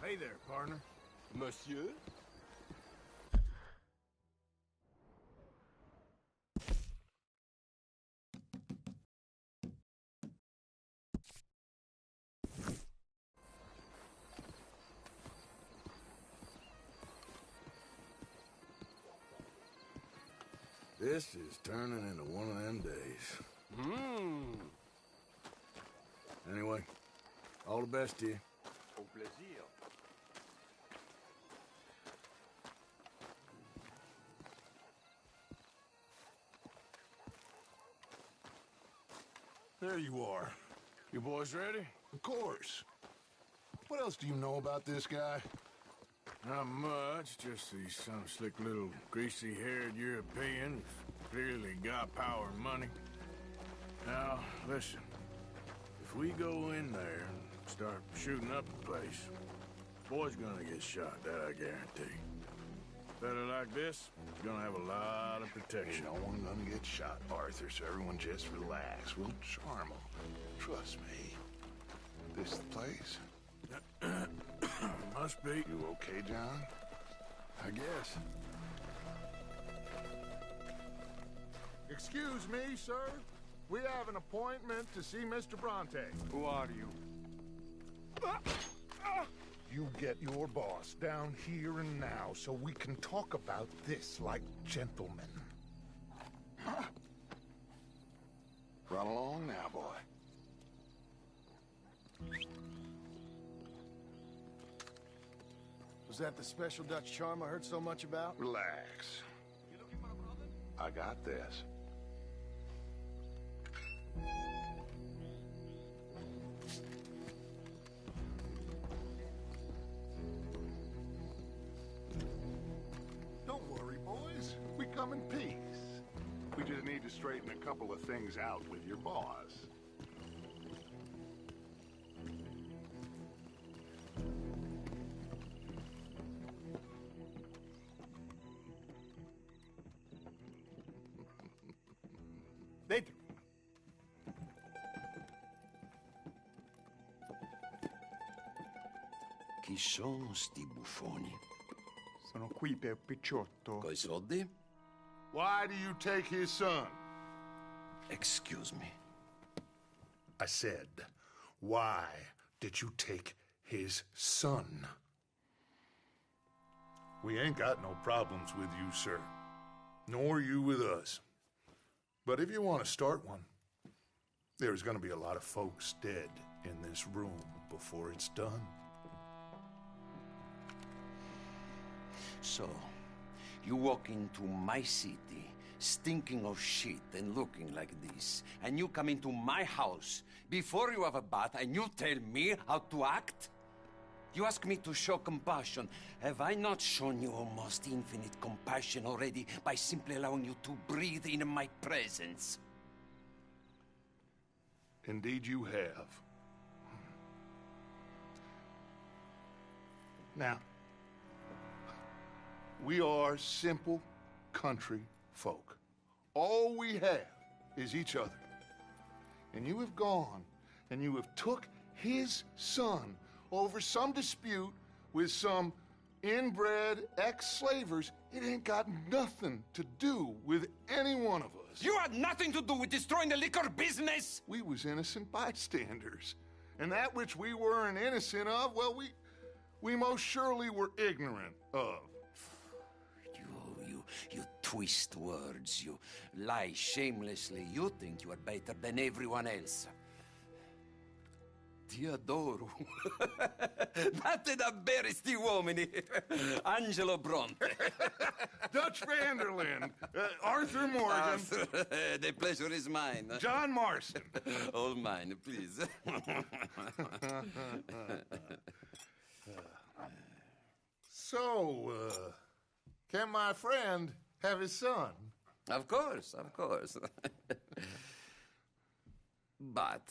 Hey there, partner. Monsieur? This is turning into one of them days. Anyway, all the best to you. Au plaisir. There you are. You boys ready? Of course. What else do you know about this guy? Not much, just he's some slick little greasy-haired European. Clearly got power and money. Now, listen. If we go in there and start shooting up the place, boy's gonna get shot, that I guarantee. Fella like this is gonna have a lot of protection. Ain't no one gonna get shot, Arthur, so everyone just relax. We'll charm them. Trust me. This the place? Must be. You okay, John? I guess. Excuse me, sir. We have an appointment to see Mr. Bronte. Who are you? You get your boss down here and now so we can talk about this like gentlemen. Run along now, boy. Was that the special Dutch charm I heard so much about? Relax. You looking for a brother? I got this. Don't worry, boys. We come in peace. We just need to straighten a couple of things out with your boss. Dentro. Chi sono sti buffoni? Sono qui per Picciotto. Coi soldi? Why do you take his son? Excuse me. I said, why did you take his son? We ain't got no problems with you, sir. Nor you with us. But if you want to start one, there's going to be a lot of folks dead in this room before it's done. So, you walk into my city, stinking of shit and looking like this, and you come into my house before you have a bath and you tell me how to act? You ask me to show compassion. Have I not shown you almost infinite compassion already by simply allowing you to breathe in my presence? Indeed you have. Now, we are simple country folk. All we have is each other. And you have gone and you have took his son over some dispute with some inbred ex-slavers. It ain't got nothing to do with any one of us. You had nothing to do with destroying the liquor business! We was innocent bystanders. And that which we weren't innocent of, well, we most surely were ignorant of. You twist words, you lie shamelessly, you think you are better than everyone else. Ti adoro. Date da bere sti uomini. Angelo Bronte. Dutch Vanderlyn. Arthur Morgan. Arthur, the pleasure is mine. John Marston. All mine, please. So, can my friend have his son? Of course, of course. But,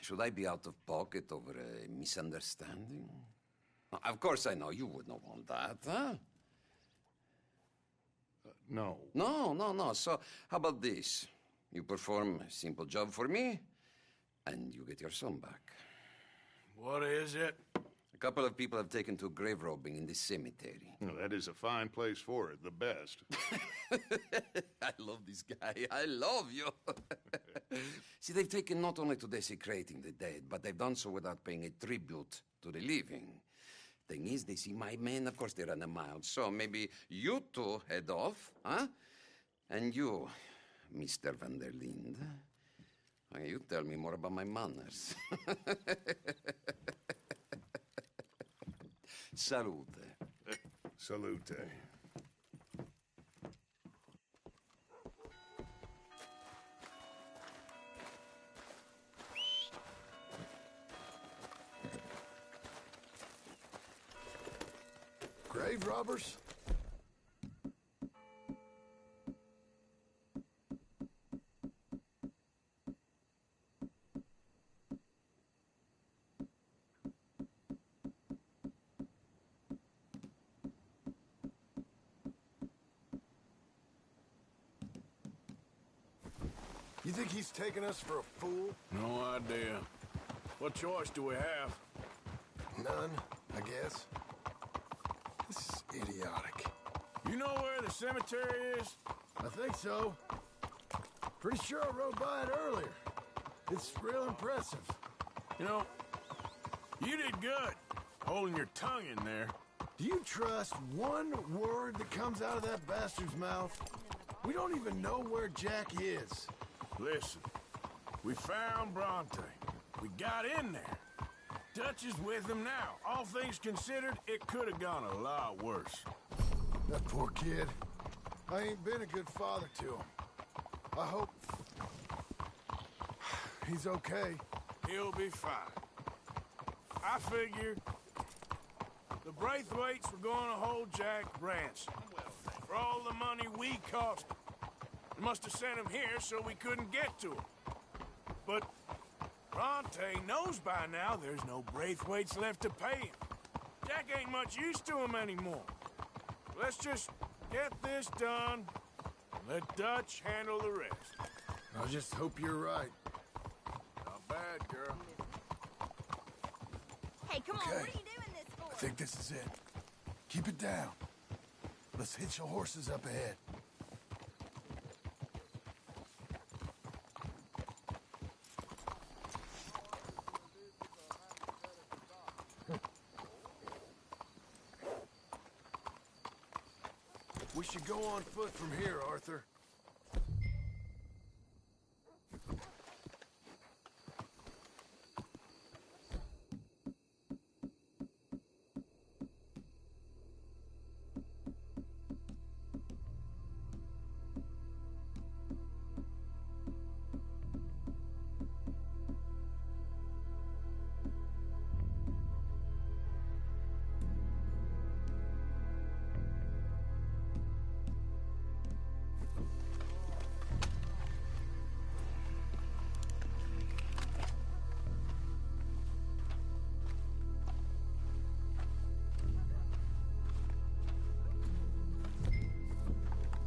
should I be out of pocket over a misunderstanding? Of course I know you would not want that, huh? No. No. So, how about this? You perform a simple job for me, and you get your son back. What is it? couple of people have taken to grave robbing in this cemetery. Well, that is a fine place for it, the best. I love this guy. I love you. See, they've taken not only to desecrating the dead, but they've done so without paying a tribute to the living. Thing is, they see my men, of course they run a mile, so maybe you two head off, huh? And you, Mr. Van der Linde, you tell me more about my manners. Salute. Salute. Grave robbers? You think he's taking us for a fool? No idea. What choice do we have? None, I guess. This is idiotic. You know where the cemetery is? I think so. Pretty sure I rode by it earlier. It's real impressive. You know, you did good, holding your tongue in there. Do you trust one word that comes out of that bastard's mouth? We don't even know where Jack is. Listen, we found Bronte. We got in there. Dutch is with him now. All things considered, it could have gone a lot worse. That poor kid. I ain't been a good father to him. I hope he's okay. He'll be fine. I figured the Braithwaites were going to hold Jack ransom for all the money we cost him. They must have sent him here so we couldn't get to him. But Bronte knows by now there's no Braithwaites left to pay him. Jack ain't much use to him anymore. Let's just get this done and let Dutch handle the rest. I just hope you're right. Not bad, girl. Hey, come on, Okay. what are you doing this for? I think this is it. Keep it down. Let's hitch the horses up ahead. We should go on foot from here, Arthur.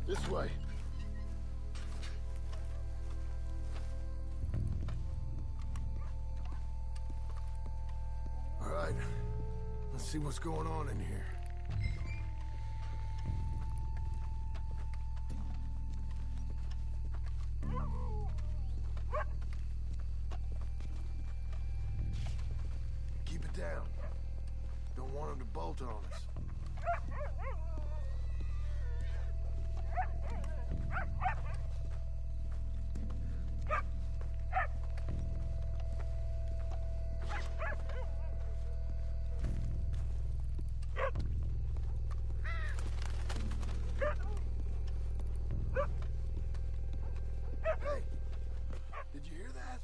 This way. All right. Let's see what's going on in here. Keep it down. Don't want him to bolt on us. Hey, did you hear that?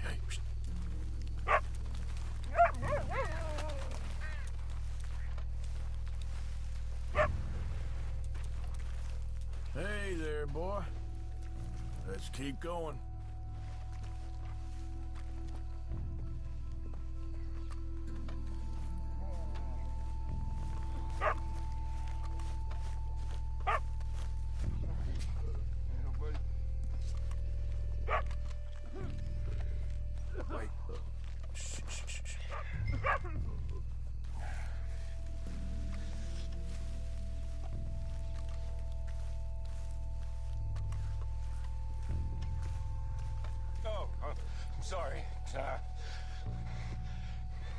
Hey, psst. Hey there, boy. Let's keep going. sorry.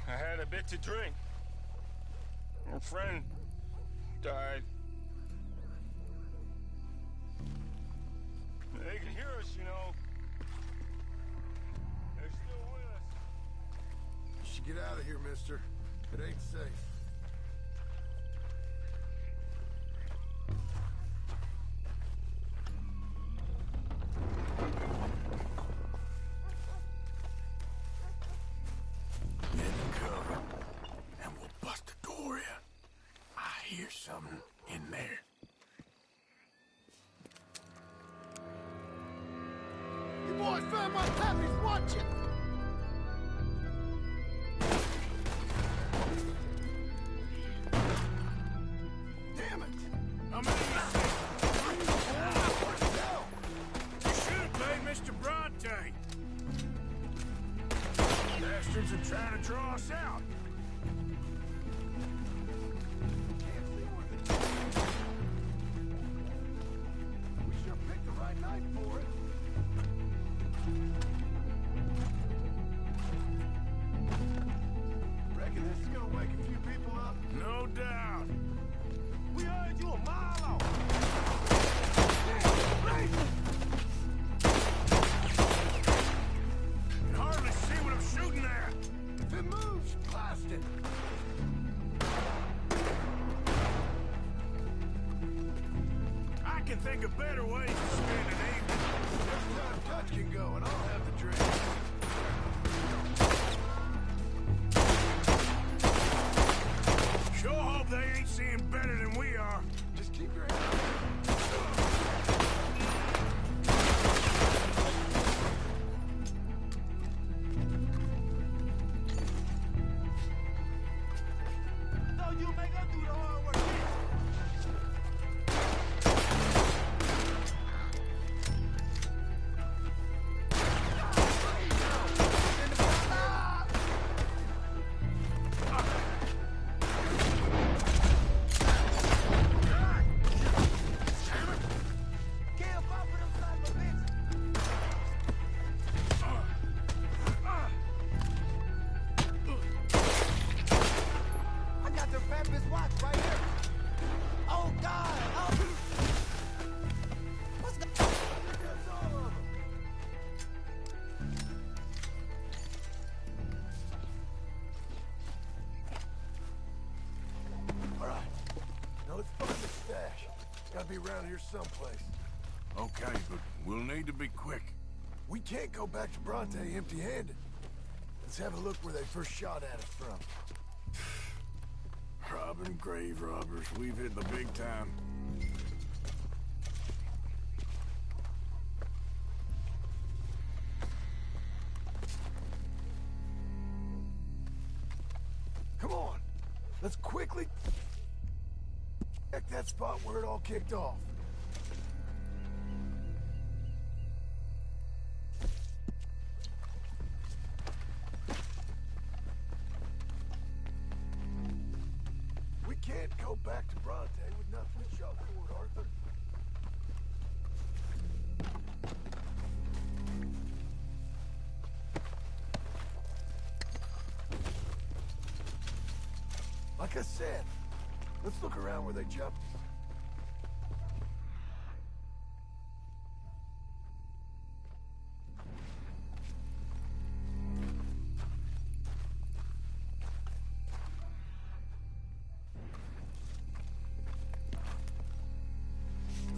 I had a bit to drink. A friend died. They can hear us, you know. They're still with us. You should get out of here, mister. It ain't safe. Get in cover, and we'll bust the door in. I hear something in there. You boys found my puppies, watching. Damn it! How many you should have played Mr. Bronte. Bastards are trying to draw us out. We sure picked the right night for it. Reckon this is gonna wake a few people up? No doubt. We heard you a mile off. Can hardly see what I'm shooting at. If it moves, blast it. I can think of better ways to spend an evening. Every time Dutch can go, and I'll have the drink. Sure hope they ain't seeing better than we are. Just keep your head. No, you make us do the hard work. I got their Pampers watch right here. Oh, God! Oh. What's the... That's all of them. All right. Now let's find the stash. Gotta be around here someplace. Okay, but we'll need to be quick. We can't go back to Bronte empty-handed. Let's have a look where they first shot at us from. Robbing grave robbers, we've hit the big time. Come on. Let's quickly check that spot where it all kicked off. We can't go back to Bronte with nothing to show for it, Arthur. Like I said, let's look around where they jumped.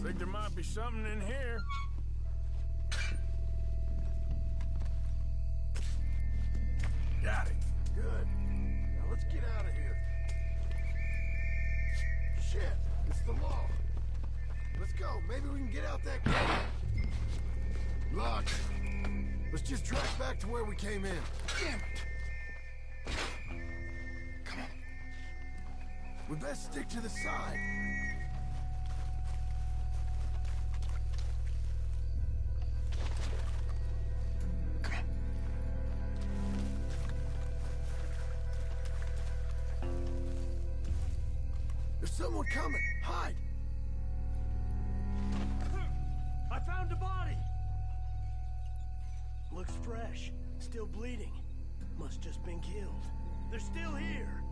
Think there might be something in here. Got it. Good. Now let's get out of here. Shit, it's the law. Let's go. Maybe we can get out that gate. Locked. Let's just drive back to where we came in. Damn it. Come on. We best stick to the side. There's someone coming. Hide. I found a body! Looks fresh. Still bleeding. Must just been killed. They're still here.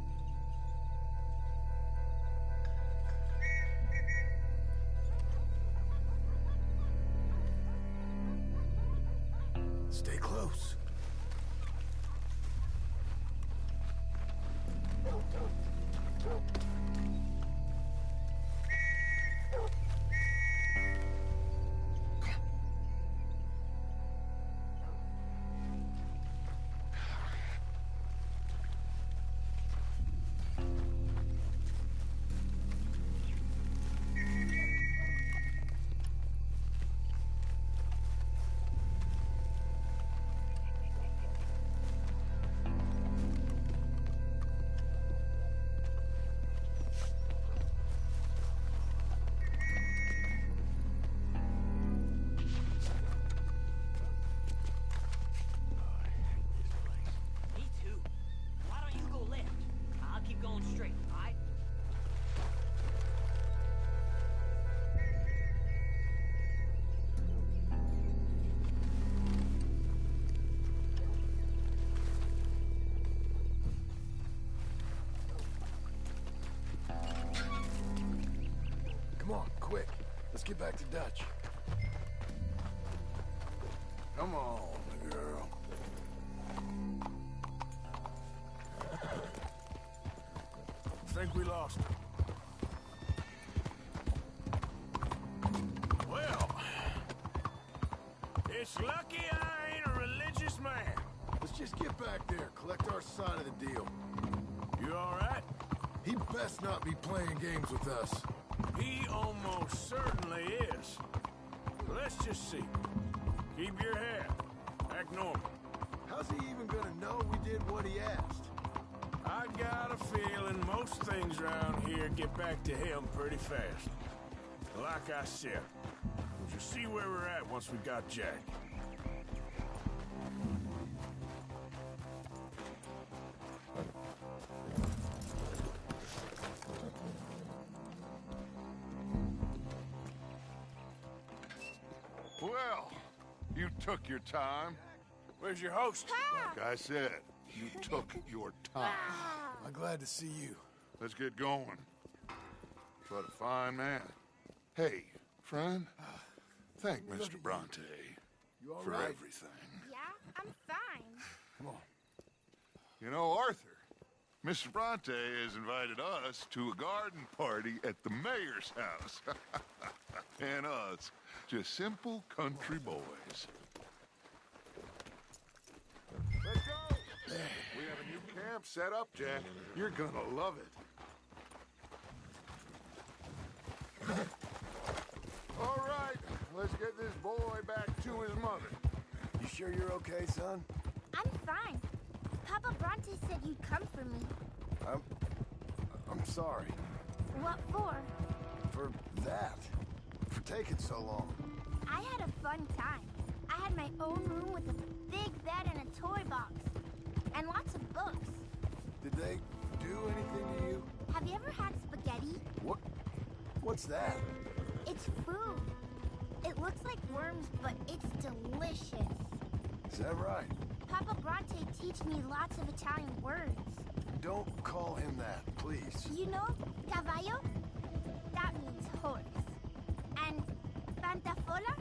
Stay close. Me too. Why don't you go left? I'll keep going straight, alright? Come on, quick. Let's get back to Dutch. Come on, girl. Think we lost her. Well, it's lucky I ain't a religious man. Let's just get back there, collect our side of the deal. You all right? He best not be playing games with us. He almost certainly is. Let's just see. Keep your head. Act normal. How's he even gonna know we did what he asked? I got a feeling most things around here get back to him pretty fast. Like I said, we'll just see where we're at once we got Jack. Well, you took your time. Where's your host? Like I said, you took your time. I'm glad to see you. Let's get going. What a fine man. Hey, friend, thank Mr. Bronte You all for right? everything. Yeah, I'm fine. Come on. You know, Arthur, Mr. Bronte has invited us to a garden party at the mayor's house. And us, just simple country boys. Let's go! We have a new camp set up, Jack. You're gonna love it. All right, let's get this boy back to his mother. You sure you're okay, son? I'm fine. Papa Bronte said you'd come for me. I'm sorry. What for? For that. For taking so long. I had a fun time. I had my own room with a big bed and a toy box. And lots of books. Did they do anything to you? Have you ever had spaghetti? What's that? It's food. It looks like worms, but it's delicious. Is that right? Papa Bronte teach me lots of Italian words. Don't call him that, please. You know, cavallo? That means horse. And pantafola?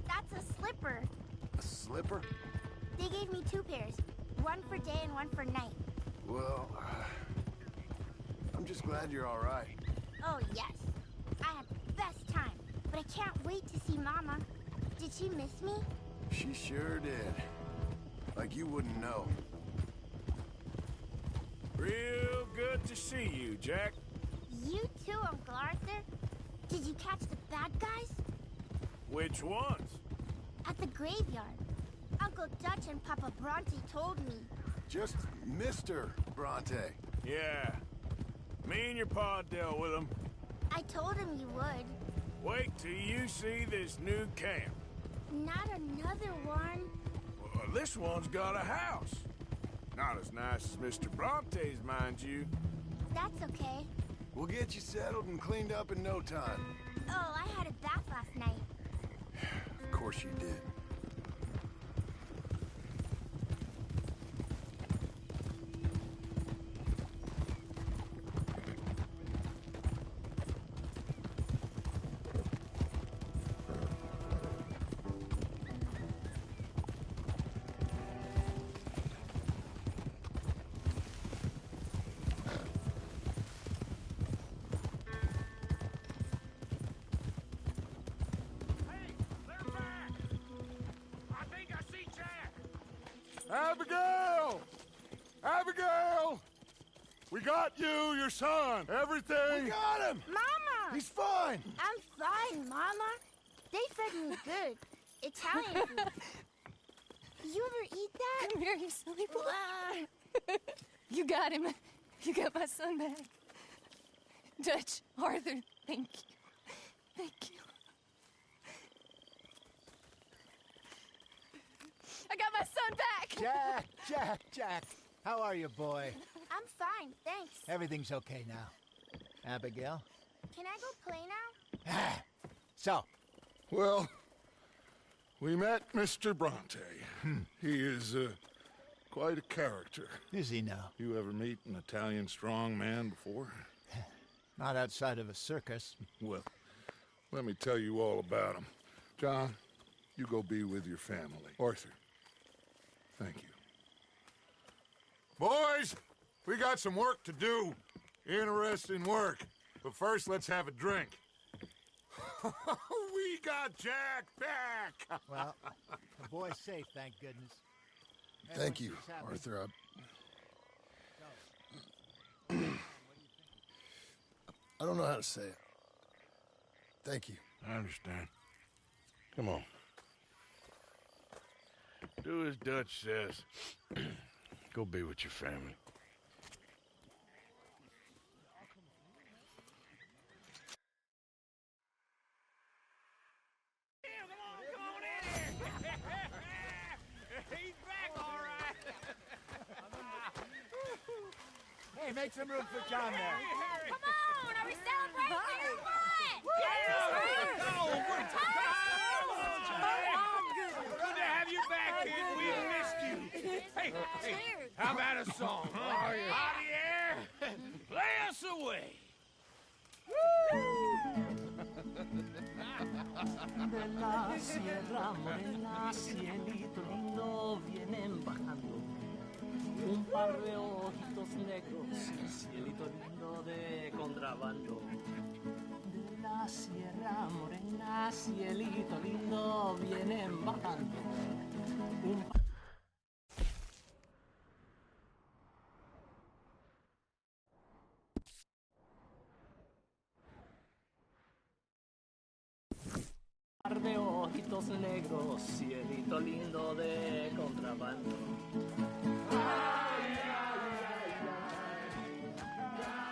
That's a slipper. A slipper? They gave me 2 pairs. One for day and one for night. Well, I'm just glad you're all right. Oh, yes. I had the best time. But I can't wait to see Mama. Did she miss me? She sure did. Like you wouldn't know. Real good to see you, Jack. You too, Uncle Arthur. Did you catch the bad guys? Which ones? At the graveyard. Uncle Dutch and Papa Bronte told me. Just Mr. Bronte. Yeah. Me and your pa dealt with them. I told him you would. Wait till you see this new camp. Not another one. Well, this one's got a house. Not as nice as Mr. Bronte's, mind you. That's okay. We'll get you settled and cleaned up in no time. Oh, I had a bath last night. Of course you did. Abigail! Abigail! We got you, your son, everything. We got him! Mama! He's fine! I'm fine, Mama. They fed me good. Italian food. You ever eat that? Come here, you silly boy. You got him. You got my son back. Dutch, Arthur, thank you. Thank you. I got my son back! Jack. How are you, boy? I'm fine, thanks. Everything's okay now. Abigail? Can I go play now? So, Well, we met Mr. Bronte. He is quite a character. is he now? You ever meet an Italian strong man before? Not outside of a circus. Well, let me tell you all about him. John, you go be with your family. Arthur, thank you. Boys, we got some work to do. Interesting work. But first, let's have a drink. We got Jack back! Well, the boy's safe, thank goodness. Thank you, Everyone seems happy. Arthur. I don't know how to say it. Thank you. I understand. Come on. Do as Dutch says. Go be with your family. He's back, all right. Hey, make some room for John there. Come on, are we celebrating or what? Good to have you back, kid. We missed you. Hey, how about a song? Huh? Javier, play us away. De la sierra morena, cielito lindo, vienen bajando un par de ojitos negros, cielito lindo de contrabando. De la sierra morena, cielito lindo, vienen bajando un par de ojitos negros, cielito lindo de contrabando.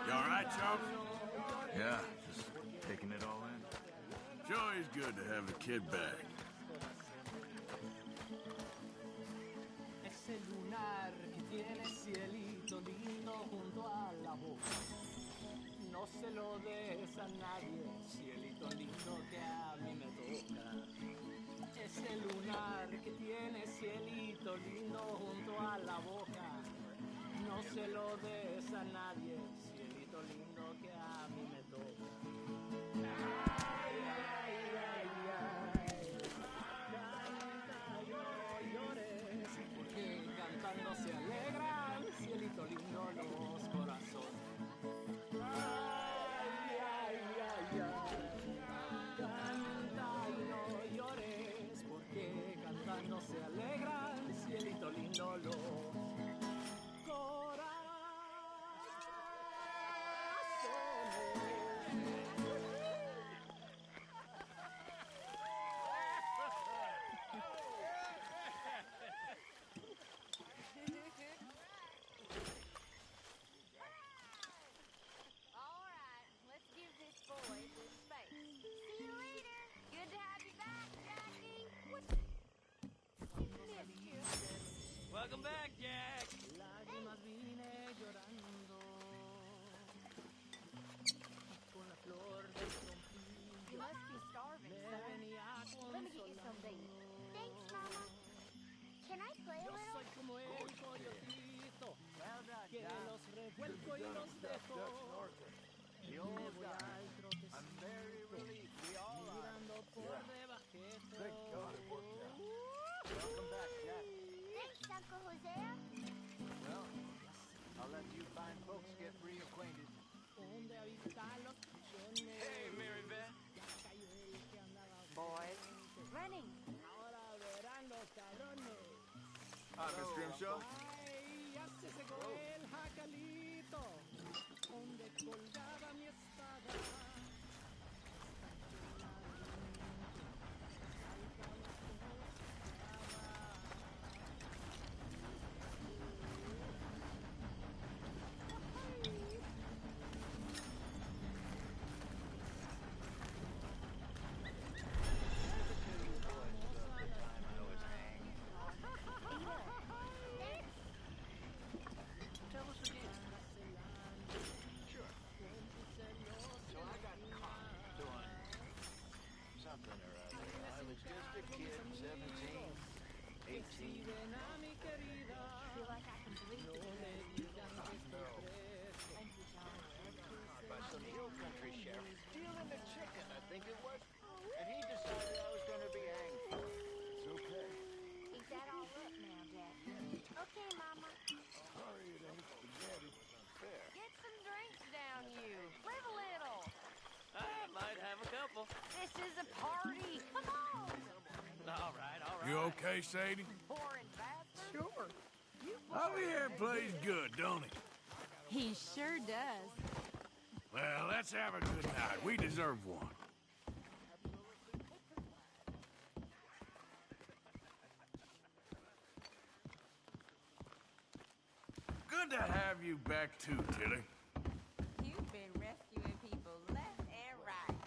You all right, Chump? Yeah, just taking it all in. It's always good to have the kid back. Ese lunar que tiene cielito lindo junto a la boca. No se lo des a nadie, cielito lindo que a mí me toca. Ese lunar que tiene cielito lindo junto a la boca. No se lo des a nadie, cielito lindo que a mí me toca. Ay, ay, ay, ay. Canta y no llores, porque cantando se alegran, cielito lindo los corazones. Ay, ay, ay, ay. Canta y no llores, porque cantando se alegran, cielito lindo los Welcome back, Jack. Lágrimas vine llorando con la flor del trompillo. You must be starving, Me venía Let me get you something. Thanks, Mama. Can I play a Yo little? soy como el coyotito que los revuelco y los dejo. Me voy al trotecito, mirando por debajito. Welcome back, Jack. Thanks, Uncle Hosea. Well, I'll let you fine folks get reacquainted. Donde habitan los pichones. Hey, Mary Beth. Ya cayó el que andaba Boys, running. Ahora verán los cabrones. Hi, Miss Grimshaw. Ay, ya se secó el jacalito, donde colgaba mi espada. Tell us again. Sure. So I got caught doing something or other. I was just a kid, 17, 18. Feel like I can breathe again. Thank you, John. By some hill country sheriff stealing a chicken, I think it was. And he decided I was going to be hanged for it. It's okay. Eat that all up now, Daddy. Okay, Mama. Sorry it ain't spaghetti. Fair. Get some drinks down, you. Live a little. I might have a couple. This is a party. Come on. All right, all right. You okay, Sadie? Boring bastard. Sure. Javier plays good, don't he? He sure does. Well, let's have a good night. We deserve one. Good to have you back too, Tilly. You've been rescuing people left and right.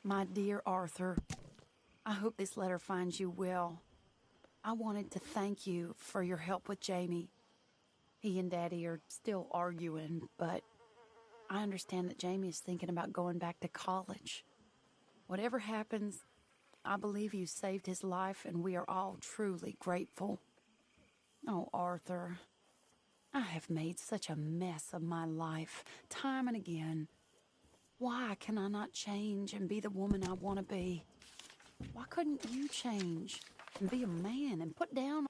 My dear Arthur, I hope this letter finds you well. I wanted to thank you for your help with Jamie. He and Daddy are still arguing, but I understand that Jamie is thinking about going back to college. Whatever happens, I believe you saved his life, and we are all truly grateful. Oh, Arthur, I have made such a mess of my life, time and again. Why can I not change and be the woman I want to be? Why couldn't you change and be a man and put down...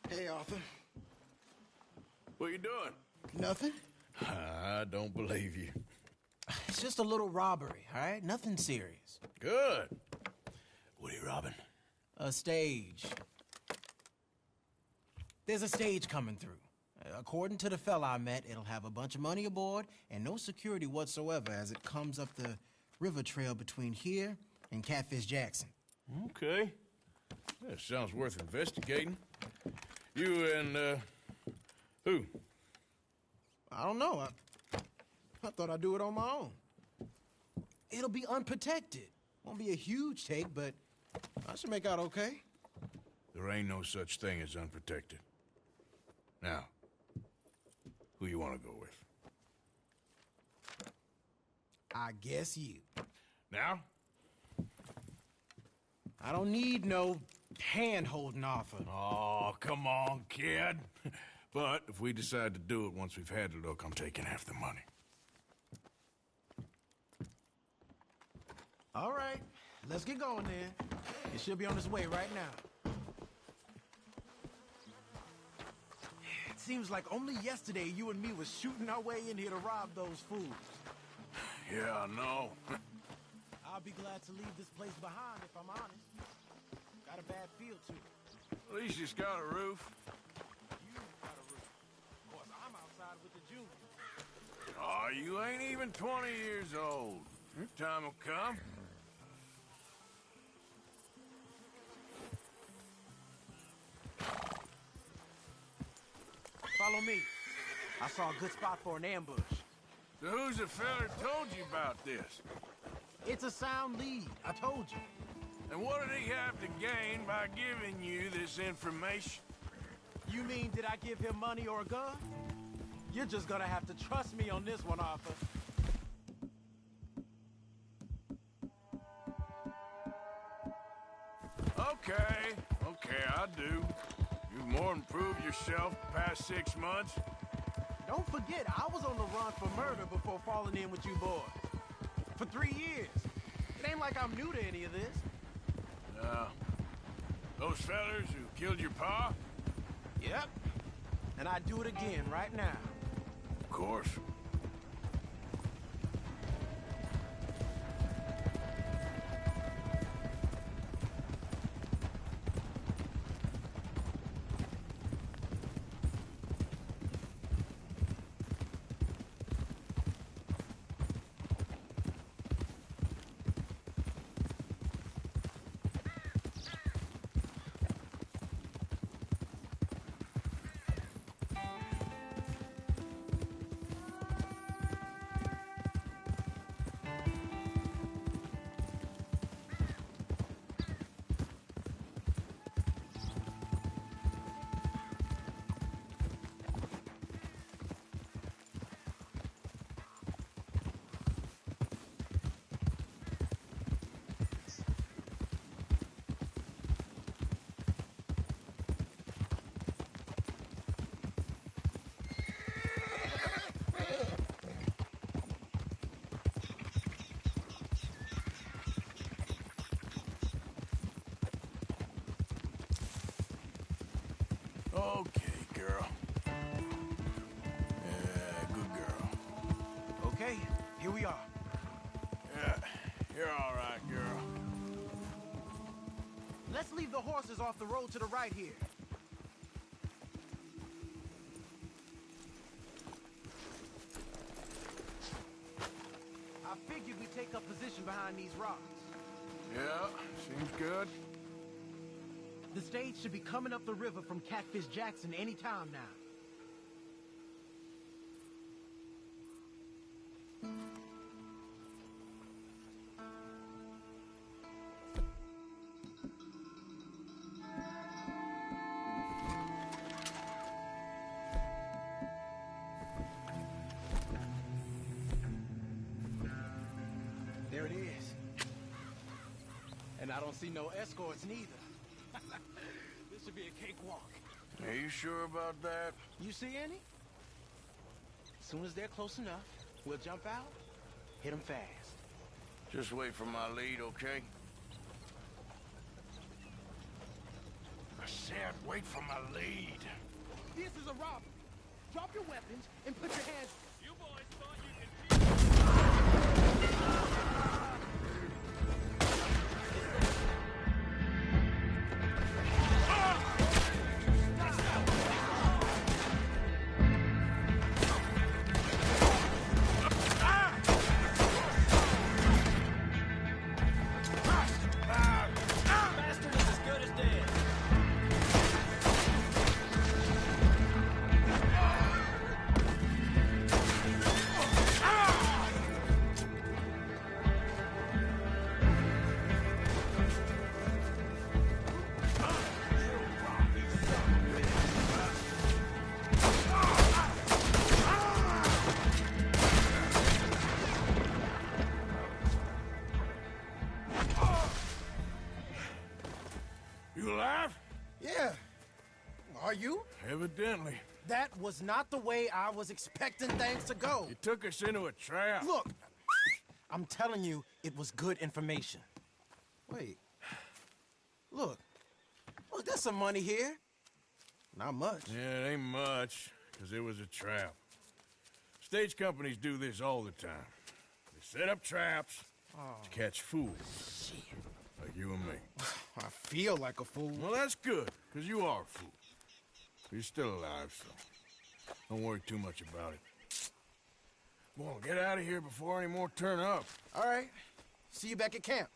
Hey, Arthur. What you doing? Nothing. I don't believe you. It's just a little robbery, all right? Nothing serious. Good. What are you robbing? A stage. There's a stage coming through. According to the fella I met, it'll have a bunch of money aboard and no security whatsoever as it comes up the river trail between here and Catfish Jackson. Okay. That sounds worth investigating. You and, who? I don't know. I thought I'd do it on my own. It'll be unprotected. Won't be a huge take, but I should make out okay. There ain't no such thing as unprotected. Now, who you want to go with? I guess you. Now? I don't need no hand-holding offer. Oh, come on, kid. But if we decide to do it once we've had a look, I'm taking half the money. All right, let's get going then. It should be on its way right now. It seems like only yesterday you and me was shooting our way in here to rob those fools. Yeah, I know. I'll be glad to leave this place behind if I'm honest. Got a bad feel to it. At least it's got a roof. You got a roof. Of course, I'm outside with the juniors. Oh, you ain't even 20 years old. Your time will come. Follow me. I saw a good spot for an ambush. So who's the fella told you about this? It's a sound lead, I told you. And what did he have to gain by giving you this information? You mean, did I give him money or a gun? You're just gonna have to trust me on this one, Arthur. Okay, I do. You've more than proved yourself the past 6 months. Don't forget, I was on the run for murder before falling in with you boys. For 3 years. It ain't like I'm new to any of this. Those fellers who killed your pa? Yep. And I'd do it again right now. Of course. Here we are. Yeah, you're all right, girl. Let's leave the horses off the road to the right here. I figured we'd take up position behind these rocks. Yeah, seems good. The stage should be coming up the river from Catfish Jackson any time now. There it is. And I don't see no escorts neither. This should be a cakewalk. Are you sure about that? You see any? As soon as they're close enough, we'll jump out, hit them fast. Just wait for my lead, okay? I said wait for my lead. This is a robbery. Drop your weapons and put your hands... You boys thought you could... You alive? Yeah. Are you? Evidently. That was not the way I was expecting things to go. You took us into a trap. Look, I'm telling you, it was good information. Wait. Look, there's some money here. Not much. Yeah, it ain't much, because it was a trap. Stage companies do this all the time. They set up traps to catch fools. Shit. Like you and me. I feel like a fool. Well, that's good, because you are a fool. You're still alive, so don't worry too much about it. Come on, get out of here before any more turn up. All right. See you back at camp.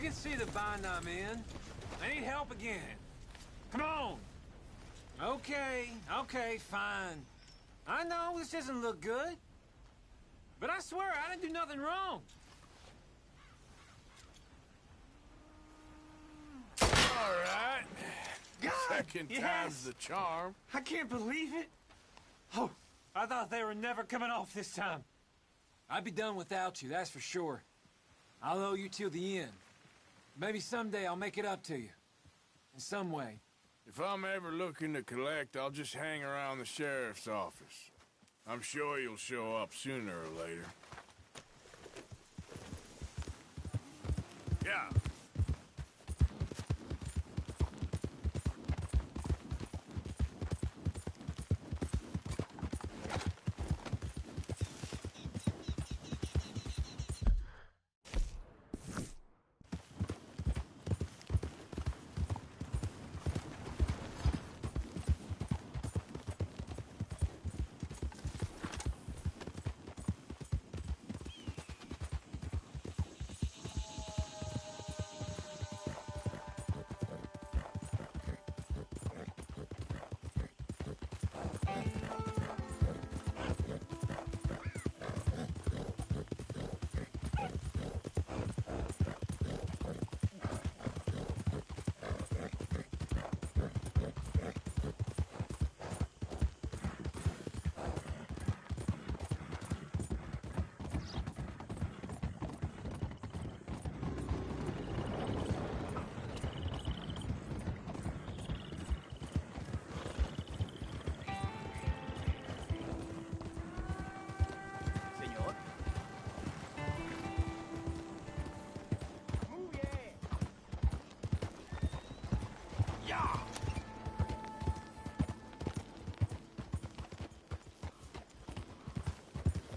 can see the bind I'm in. I need help again. Come on. Okay, fine. I know this doesn't look good. But I swear, I didn't do nothing wrong. All right. God, Second time's the charm. I can't believe it. Oh, I thought they were never coming off this time. I'd be done without you, that's for sure. I'll owe you till the end. Maybe someday I'll make it up to you. In some way. If I'm ever looking to collect, I'll just hang around the sheriff's office. I'm sure you'll show up sooner or later. Yeah.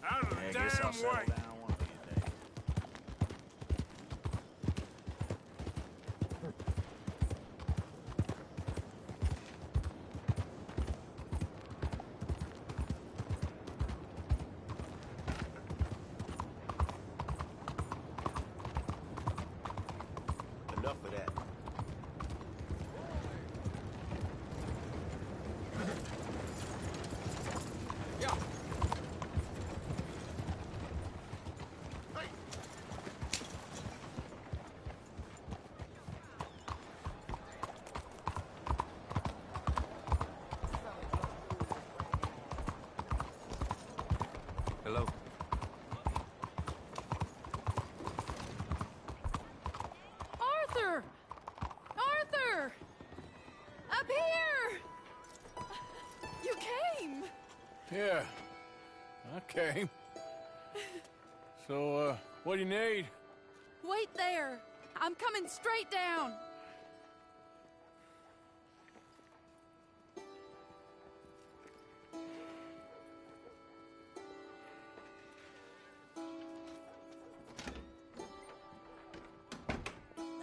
Out of the I guess I'll damn settle way. down one of these days. Enough of that. Hello. Arthur! Arthur! Up here! You came! Yeah, I came. So, what do you need? Wait there! I'm coming straight down!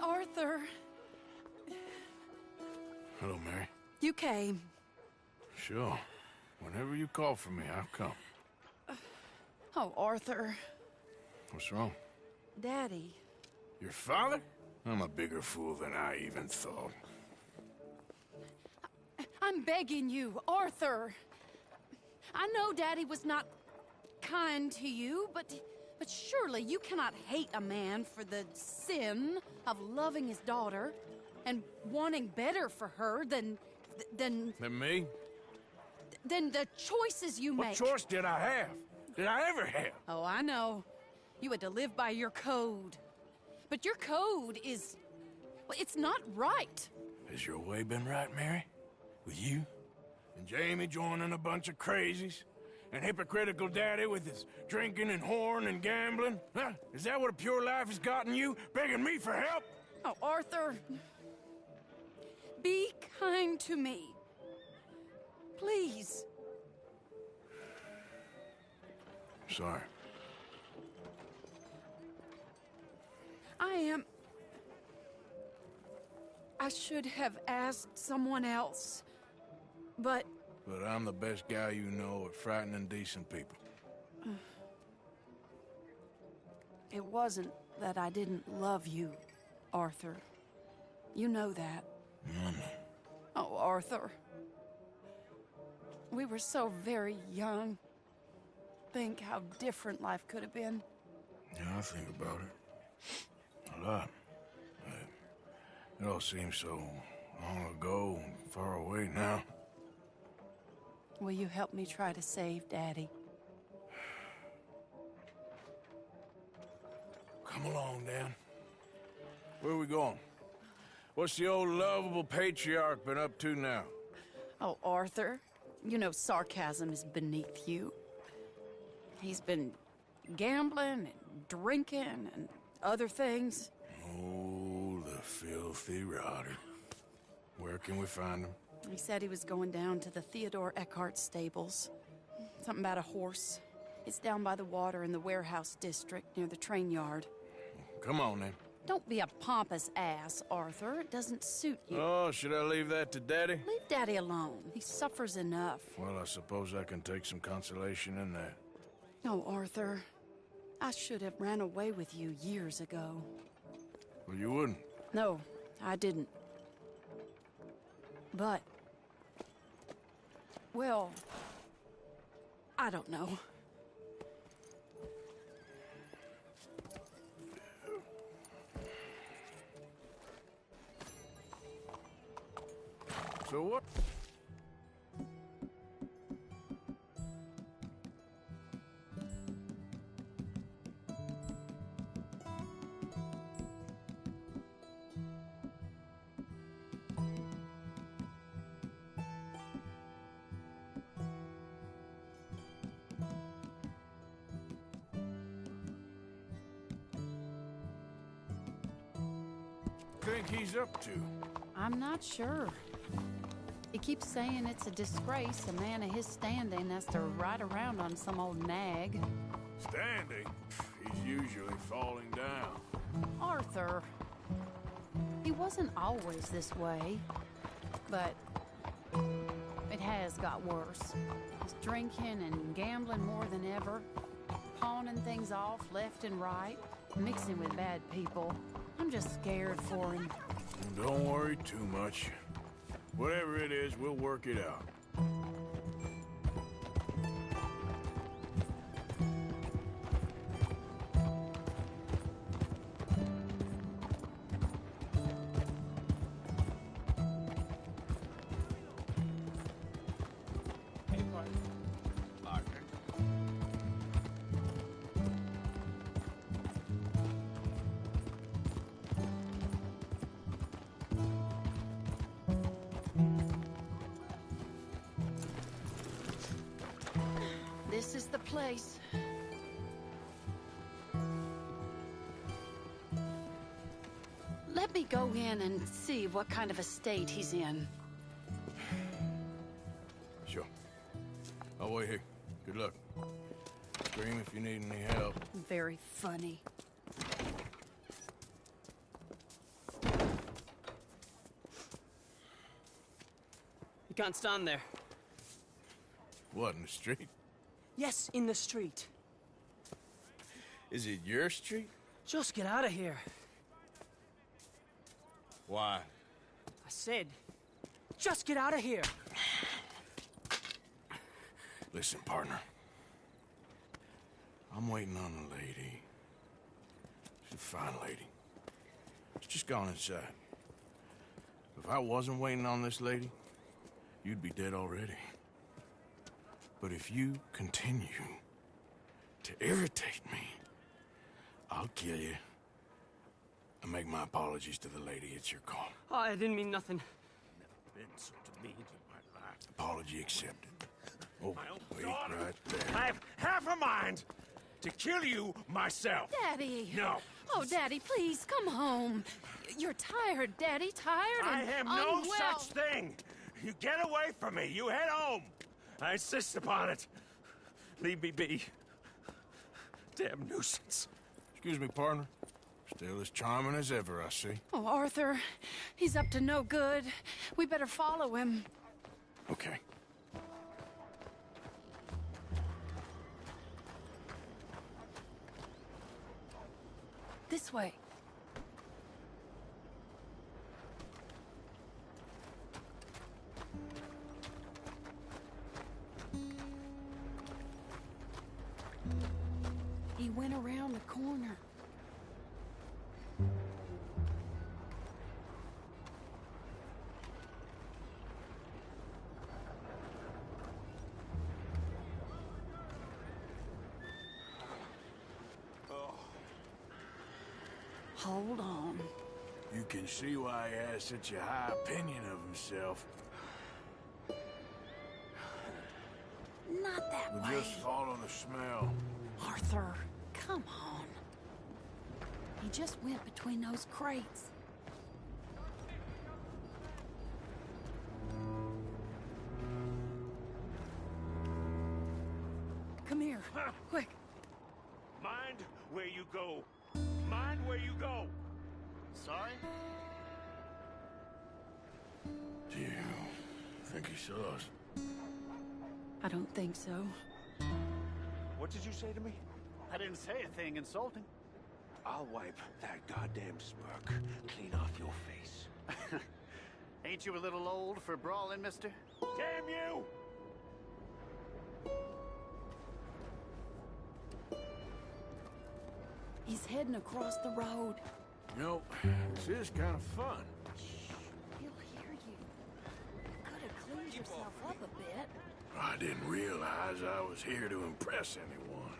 Arthur, Hello, Mary. you came. Sure. Whenever you call for me, I'll come. Oh, Arthur. What's wrong? Daddy. Your father? I'm a bigger fool than I even thought. I'm begging you, Arthur. I know Daddy was not kind to you, but surely you cannot hate a man for the sin of loving his daughter and wanting better for her than Than me? than the choices you What make. choice did I have? Did I ever have? Oh, I know. You had to live by your code. But your code is... well, it's not right. Has your way been right, Mary? With you? And Jamie joining a bunch of crazies? And hypocritical daddy with his drinking and whoring and gambling? Huh? Is that what a pure life has gotten you? Begging me for help? Oh, Arthur. Be kind to me. Please. Sorry. I should have asked someone else, but... But I'm the best guy you know at frightening decent people. It wasn't that I didn't love you. Arthur. You know that. Mama. Oh, Arthur. We were so very young. Think how different life could have been. Yeah, I think about it. A lot. It all seems so long ago and far away now. Will you help me try to save Daddy? Come along, Dan. Where are we going? What's the old lovable patriarch been up to now? Oh, Arthur, you know sarcasm is beneath you. He's been gambling and drinking and other things. Oh, the filthy rotter. Where can we find him? He said he was going down to the Theodore Eckhart stables. Something about a horse. It's down by the water in the warehouse district near the train yard. Come on, then. Don't be a pompous ass, Arthur. It doesn't suit you. Oh, should I leave that to Daddy? Leave Daddy alone. He suffers enough. Well, I suppose I can take some consolation in that. No, Arthur. I should have ran away with you years ago. Well, you wouldn't. No, I didn't. But... well... I don't know. So what? Think he's up to? I'm not sure. He keeps saying it's a disgrace a man of his standing has to ride around on some old nag. Standing? He's usually falling down. Arthur. He wasn't always this way, but it has got worse. He's drinking and gambling more than ever, pawning things off left and right, mixing with bad people. I'm just scared for him. Don't worry too much. Whatever it is, we'll work it out. This is the place. Let me go in and see what kind of a state he's in. Sure. I'll wait here. Good luck. Scream if you need any help. Very funny. You can't stand there. What, in the street? Yes, in the street. Is it your street? Just get out of here. Why? I said, just get out of here. Listen, partner. I'm waiting on a lady. She's a fine lady. She's just gone inside. If I wasn't waiting on this lady, you'd be dead already. But if you continue to irritate me, I'll kill you and make my apologies to the lady. It's your call. Oh, I didn't mean nothing. Never been so demeaned in my life. Apology accepted. Oh, wait right there. I have half a mind to kill you myself. Daddy! No. Oh, Daddy, please, come home. You're tired, Daddy, tired I and have no unwell. such thing. You get away from me. You head home. I insist upon it. Leave me be. Damn nuisance. Excuse me, partner. Still as charming as ever, I see. Oh, Arthur, he's up to no good. We better follow him. Okay. This way. went around the corner. Hold on. You can see why he has such a high opinion of himself. Not that We'll way. just follow the smell. Arthur, come on. He just went between those crates. Come here, quick. Mind where you go. Mind where you go. Sorry? Do you think he saw us? I don't think so. What did you say to me? I didn't say a thing insulting. I'll wipe that goddamn smirk clean off your face. Ain't you a little old for brawling, mister? Damn you! He's heading across the road. You know, this is kind of fun. He'll hear you. Could have cleaned yourself up a bit. I didn't realize I was here to impress anyone.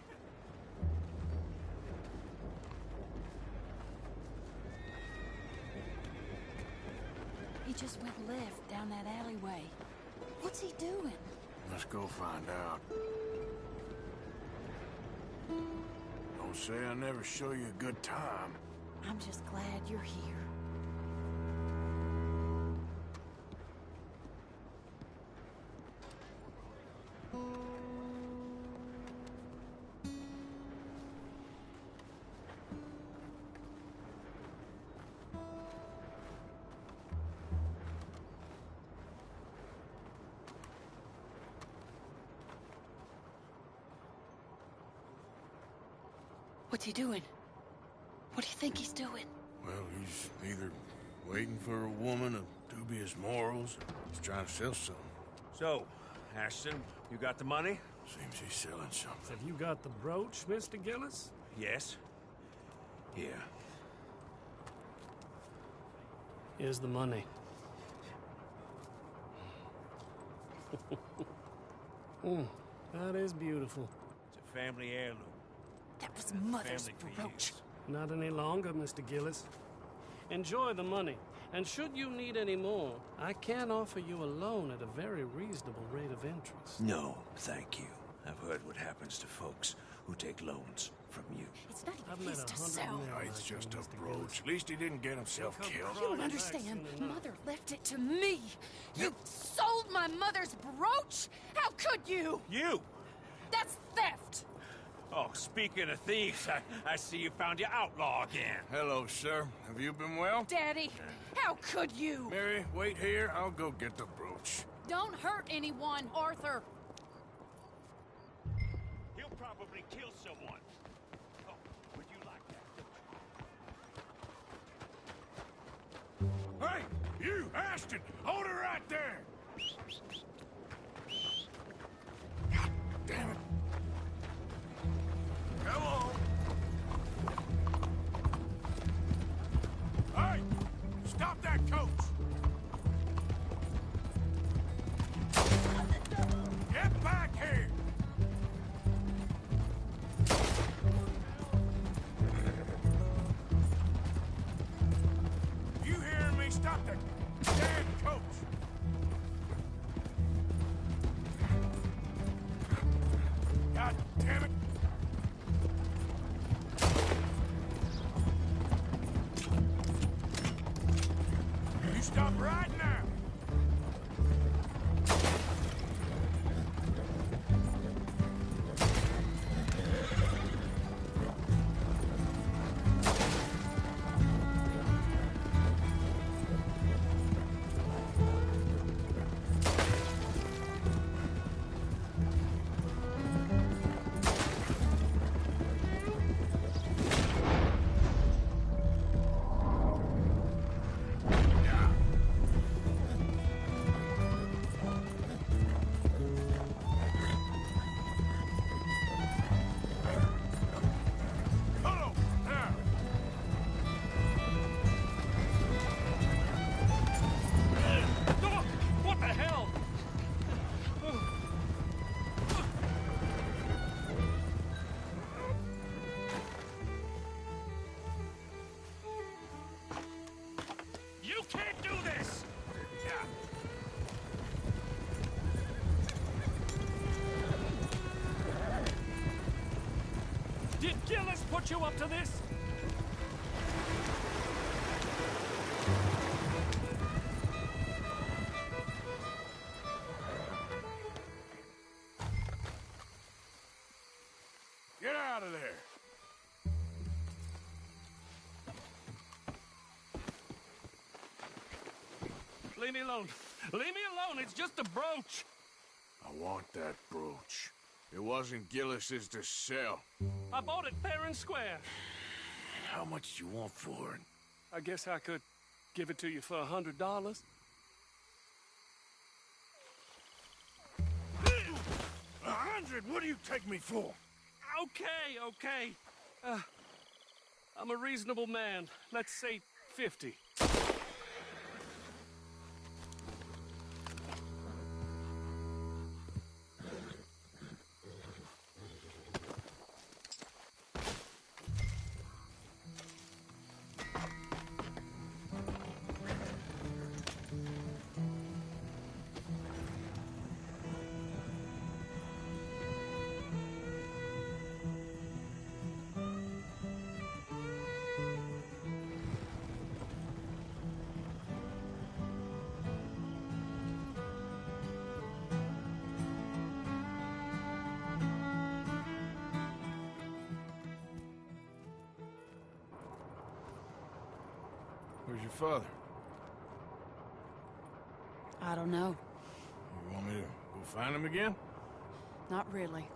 He just went left down that alleyway. What's he doing? Let's go find out. Don't say I never show you a good time. I'm just glad you're here. What's he doing? What do you think he's doing? Well, he's either waiting for a woman of dubious morals, or he's trying to sell something. So, Ashton, you got the money? Seems he's selling something. Have you got the brooch, Mr. Gillis? Yes. Here. Here's the money. That is beautiful. It's a family heirloom. That was Mother's brooch. Not any longer, Mr. Gillis. Enjoy the money. And should you need any more, I can offer you a loan at a very reasonable rate of interest. No, thank you. I've heard what happens to folks who take loans from you. It's not even his to sell. No, it's just a brooch. At least he didn't get himself killed. You don't understand. Mother left it to me. You sold my mother's brooch? How could you? You? That's theft. Oh, speaking of thieves, I see you found your outlaw again. Hello, sir. Have you been well? Daddy, how could you? Mary, wait here. I'll go get the brooch. Don't hurt anyone, Arthur. He'll probably kill someone. Oh, would you like that? Hey, you, Ashton! Hold her right there! God damn it. Come on! Hey! Stop that coach! Get back here! You hearing me? Stop that damn coach! God damn it! You stop right now! brought you up to this? Get out of there! Leave me alone. Leave me alone. It's just a brooch. I want that brooch. It wasn't Gillis's to sell. I bought it fair and square. How much do you want for it? I guess I could give it to you for $100. 100? What do you take me for? Okay. I'm a reasonable man. Let's say 50. Where's your father? I don't know. You want me to go find him again? Not really.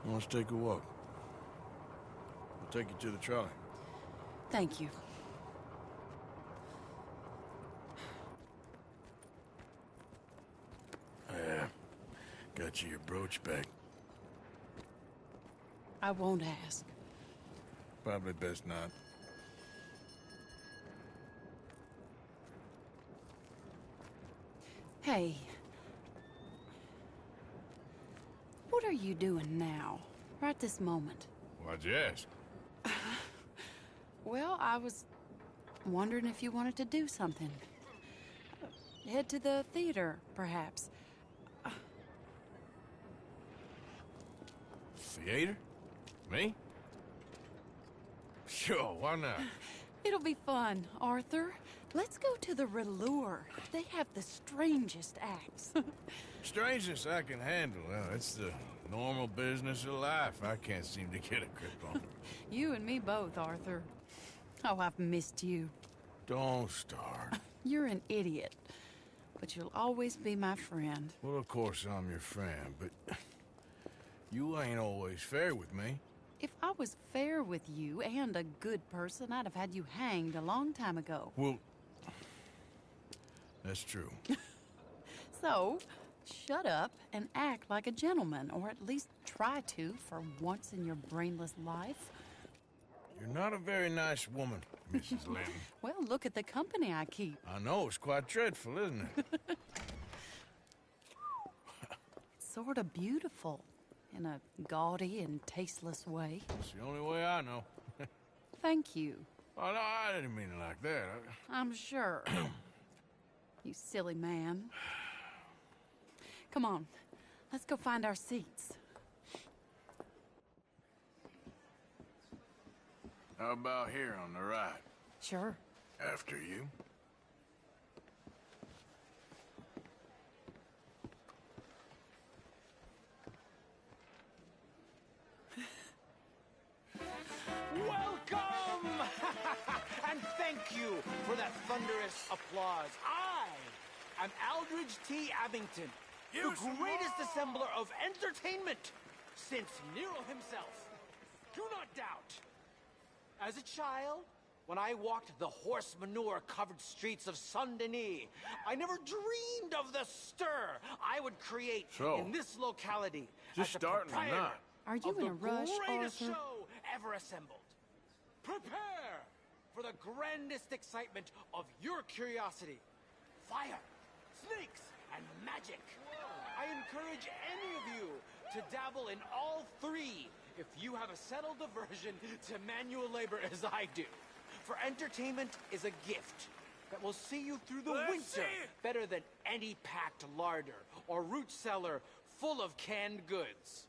Let's take a walk. I'll take you to the trolley. Thank you. Yeah. Got you your brooch back. I won't ask. Probably best not. Hey. What are you doing now? Right this moment? Why'd you ask? Well, I was wondering if you wanted to do something. Head to the theater, perhaps. Theater? Me? Sure, why not? It'll be fun, Arthur. Let's go to the Relure. They have the strangest acts. Strangeness I can handle. Well, it's the normal business of life. I can't seem to get a grip on. You and me both, Arthur. Oh, I've missed you. Don't start. You're an idiot. But you'll always be my friend. Well, of course I'm your friend, but you ain't always fair with me. If I was fair with you and a good person, I'd have had you hanged a long time ago. Well, that's true. So, shut up and act like a gentleman, or at least try to for once in your brainless life. You're not a very nice woman, Mrs. Lynn. Well, look at the company I keep. I know, it's quite dreadful, isn't it? It's sort of beautiful, in a gaudy and tasteless way. It's the only way I know. Thank you. Oh, no, I didn't mean it like that. I'm sure. You silly man. Come on, let's go find our seats. How about here on the right? Sure. After you. Welcome! And thank you for that thunderous applause. I am Aldridge T. Abington, the greatest assembler of entertainment since Nero himself. Do not doubt. As a child, when I walked the horse manure-covered streets of Saint-Denis, I never dreamed of the stir I would create in this locality. Just starting or not? Are you in a rush, greatest Arthur? show ever assembled. Prepare for the grandest excitement of your curiosity. Fire, snakes, and magic. I encourage any of you to dabble in all three if you have a settled aversion to manual labor as I do. For entertainment is a gift that will see you through the winter better than any packed larder or root cellar full of canned goods.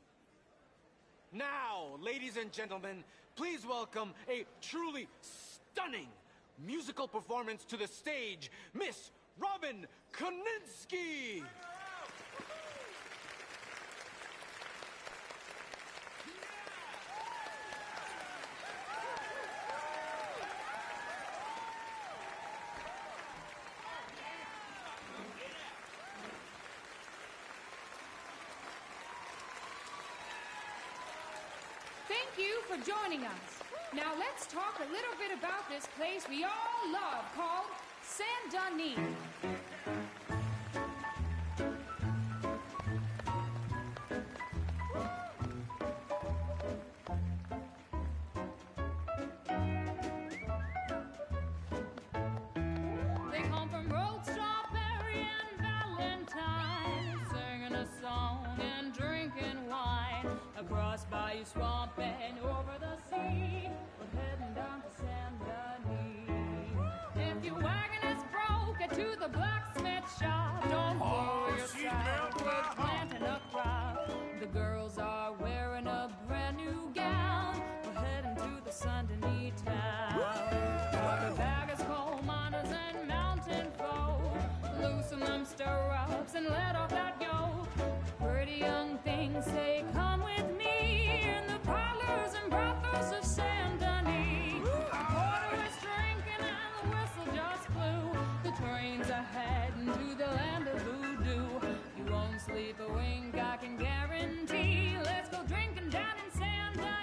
Now, ladies and gentlemen, please welcome a truly stunning musical performance to the stage, Miss Robin Koninsky! Thank you for joining us. Now let's talk a little bit about this place we all love called Saint-Denis. They come from rolled strawberry and Valentine, singing a song and drinking wine across Bayou Swamp and over the sea. We're heading down to Saint-Denis. If your wagon is broke, get to the blacksmith shop. Don't worry yourself with planting a crop. The girls are wearing a brand new gown. We're heading to the Saint-Denis town. Waterbaggers, coal miners, and mountain folk, loosen them stirrups and let off that yoke. Pretty young things say, come with me in the parlors and brothels of Saint-Denis. Porter is drinking and the whistle just blew. The trains are heading to the land of voodoo. You won't sleep a wink, I can guarantee. Let's go drinking down in Saint-Denis.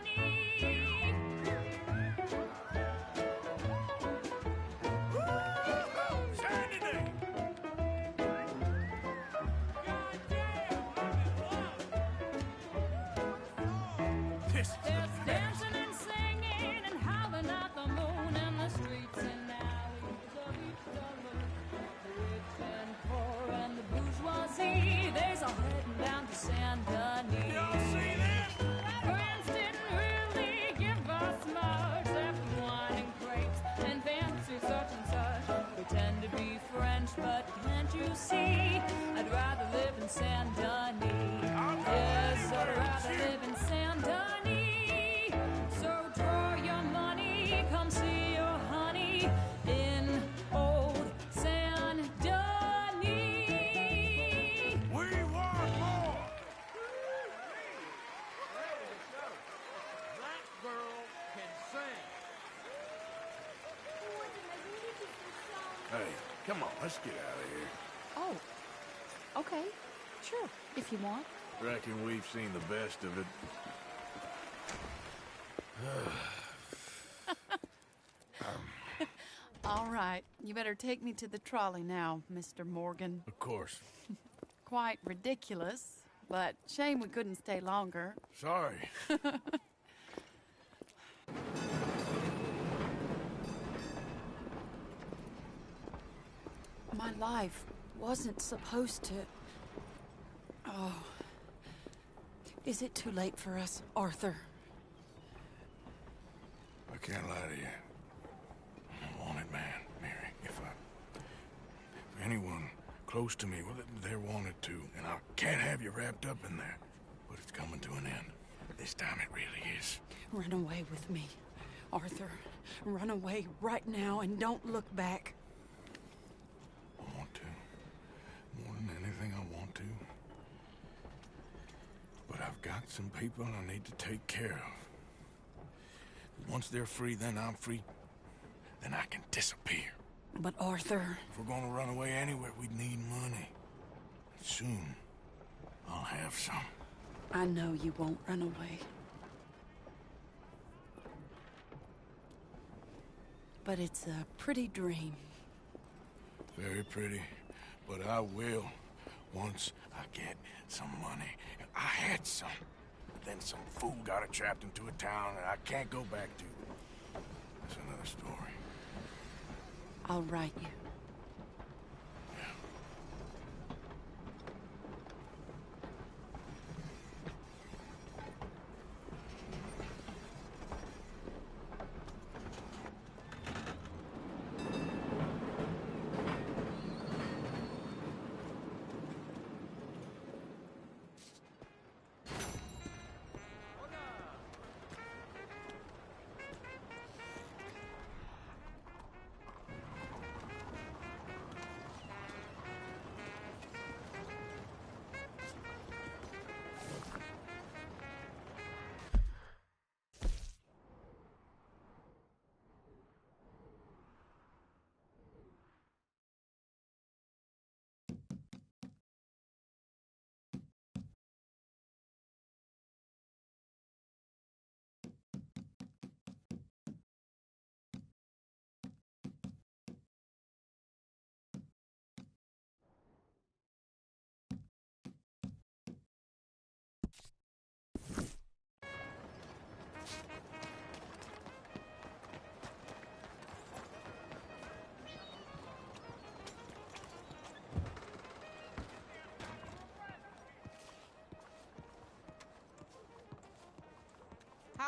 There's dancing and singing and howling at the moon in the streets and alleys of each summer. The rich and poor and the bourgeoisie, they's all heading down to Saint-Denis. Y'all see this? France didn't really give us much except wine and grapes and fancy such and such. Pretend to be French, but can't you see? I'd rather live in Saint-Denis. Yes, I'd rather live in Saint-Denis. So draw your money, come see your honey in old Saint-Denis. We want more! That girl can sing. Hey, come on, let's get out of here. Oh, okay. Sure, if you want. Reckon we've seen the best of it. All right, you better take me to the trolley now, Mr. Morgan. Of course. Quite ridiculous, but shame we couldn't stay longer. Sorry. My life wasn't supposed to... Oh. Is it too late for us, Arthur? I can't lie to you. I'm a wanted man, Mary. If anyone close to me, well, they're wanted too. And I can't have you wrapped up in there. But it's coming to an end. This time it really is. Run away with me, Arthur. Run away right now and don't look back. I want to. More than anything, I want to. But I've got some people I need to take care of. Once they're free, then I'm free. Then I can disappear. But Arthur... If we're gonna run away anywhere, we'd need money. Soon, I'll have some. I know you won't run away. But it's a pretty dream. Very pretty. But I will, once I get some money. I had some. But then some fool got it trapped into a town that I can't go back to. That's another story. I'll write you.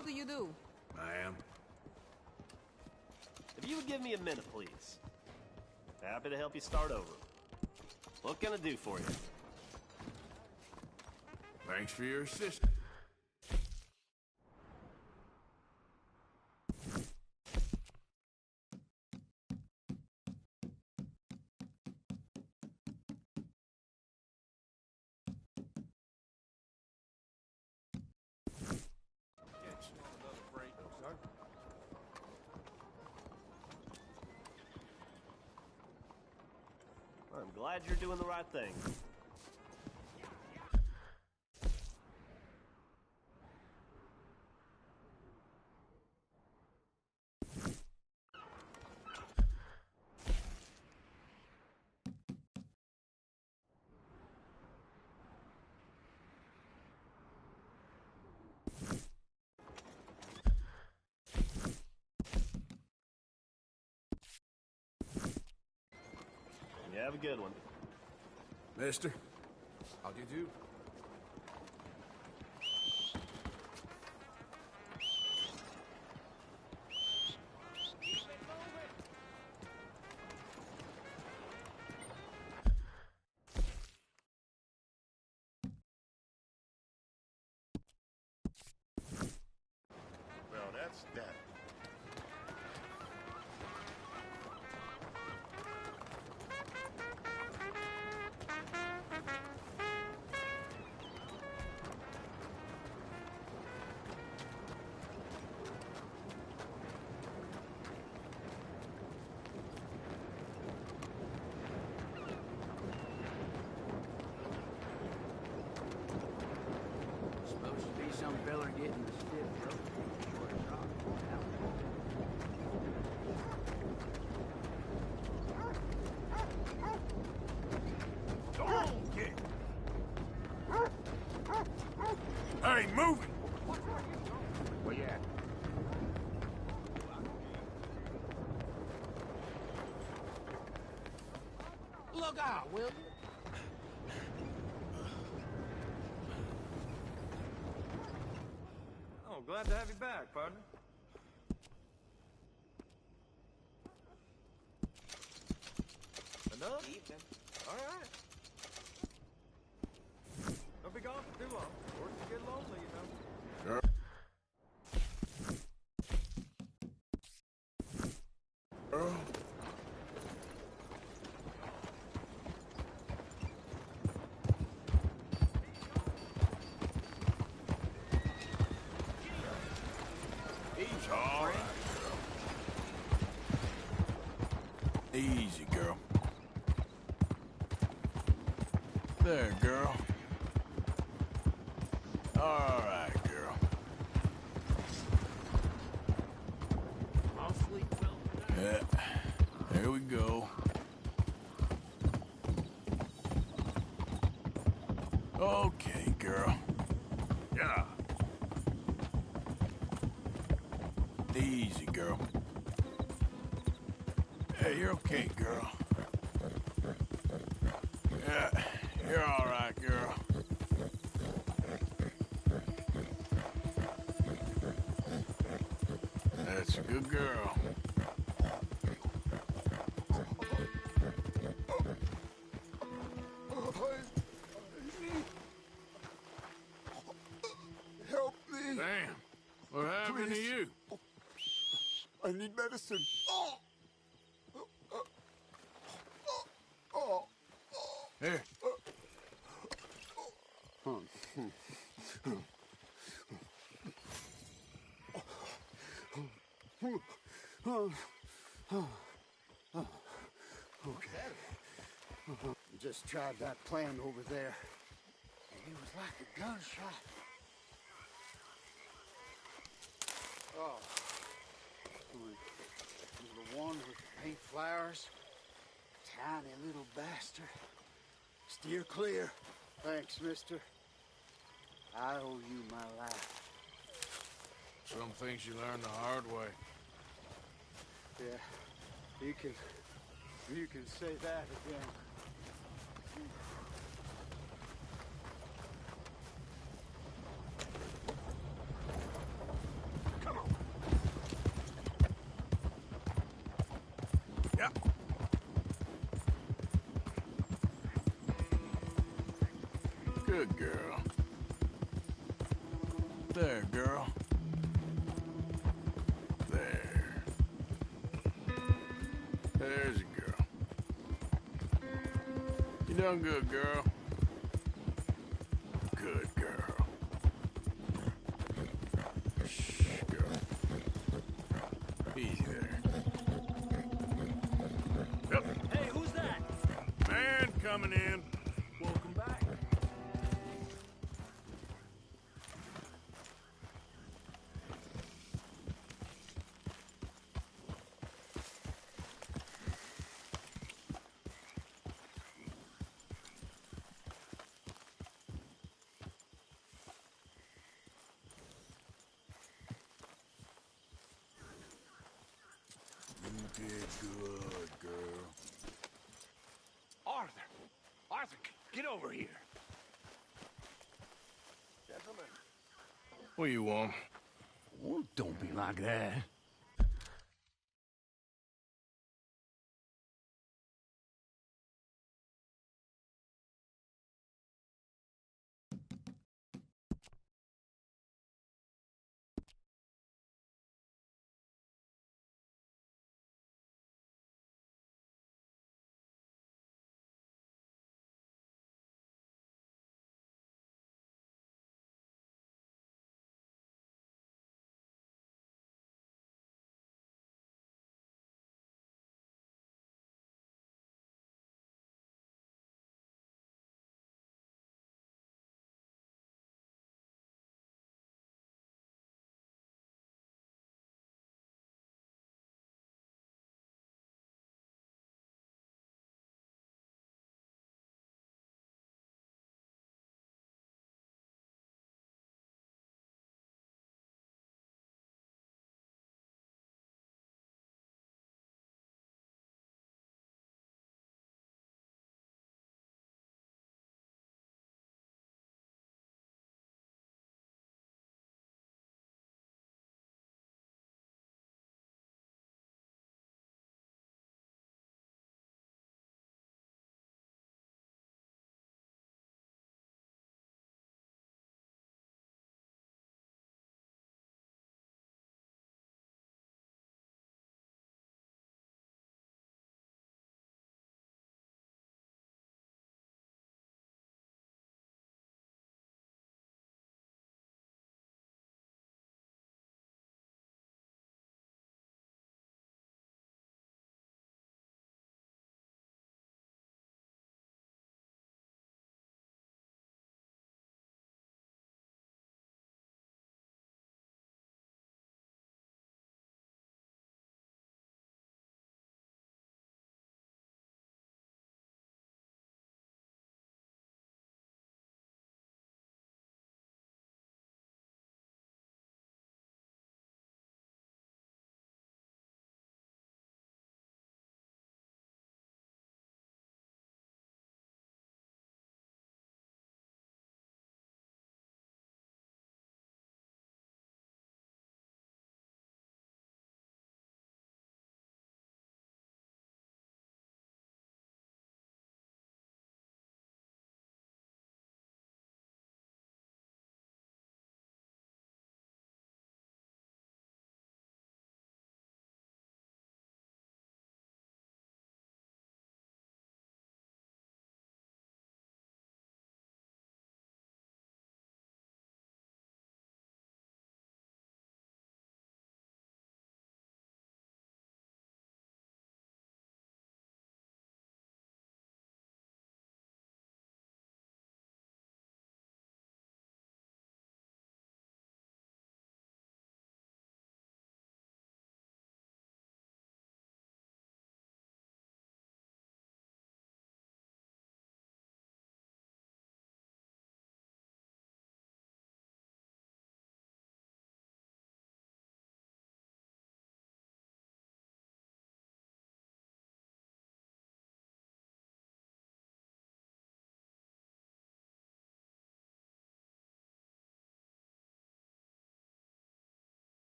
How do you do? Ma'am. If you would give me a minute, please. Happy to help you start over. What can I do for you? Thanks for your assistance. I'm glad you're doing the right thing. You have a good one. Mister? How do you do? Well, that's that. Supposed to be some feller getting the stiff rope. Short of rock. Hey, move it! Where you at? Look out, will you? Oh, glad to have you back, partner. Enough? Evening. All right. Don't be gone for too long. Horses get lonely, you know. Girl. He's all right, girl. Easy, girl. There, girl. All right, girl. I'll sleep well tonight. Yeah. There we go. Okay, girl. Yeah. Easy, girl. Hey, you're okay, girl. Yeah, you're all right, girl. That's a good girl. Help me. Damn. What happened to Please. you? I need medicine. Oh. Here. Okay. Just tried that plan over there. It was like a gunshot. Oh. The one with the pink flowers. Tiny little bastard. Steer clear. Thanks, mister. I owe you my life. Some things you learn the hard way. Yeah, you can say that again. Good girl. There, girl. There. There's a girl. You done good, girl. Good girl. Shh, girl. Easy there. Yep. Hey, who's that? Man coming in. Welcome back. You did good, girl. Arthur! Arthur, get over here. Gentlemen. What do you want? Oh, don't be like that.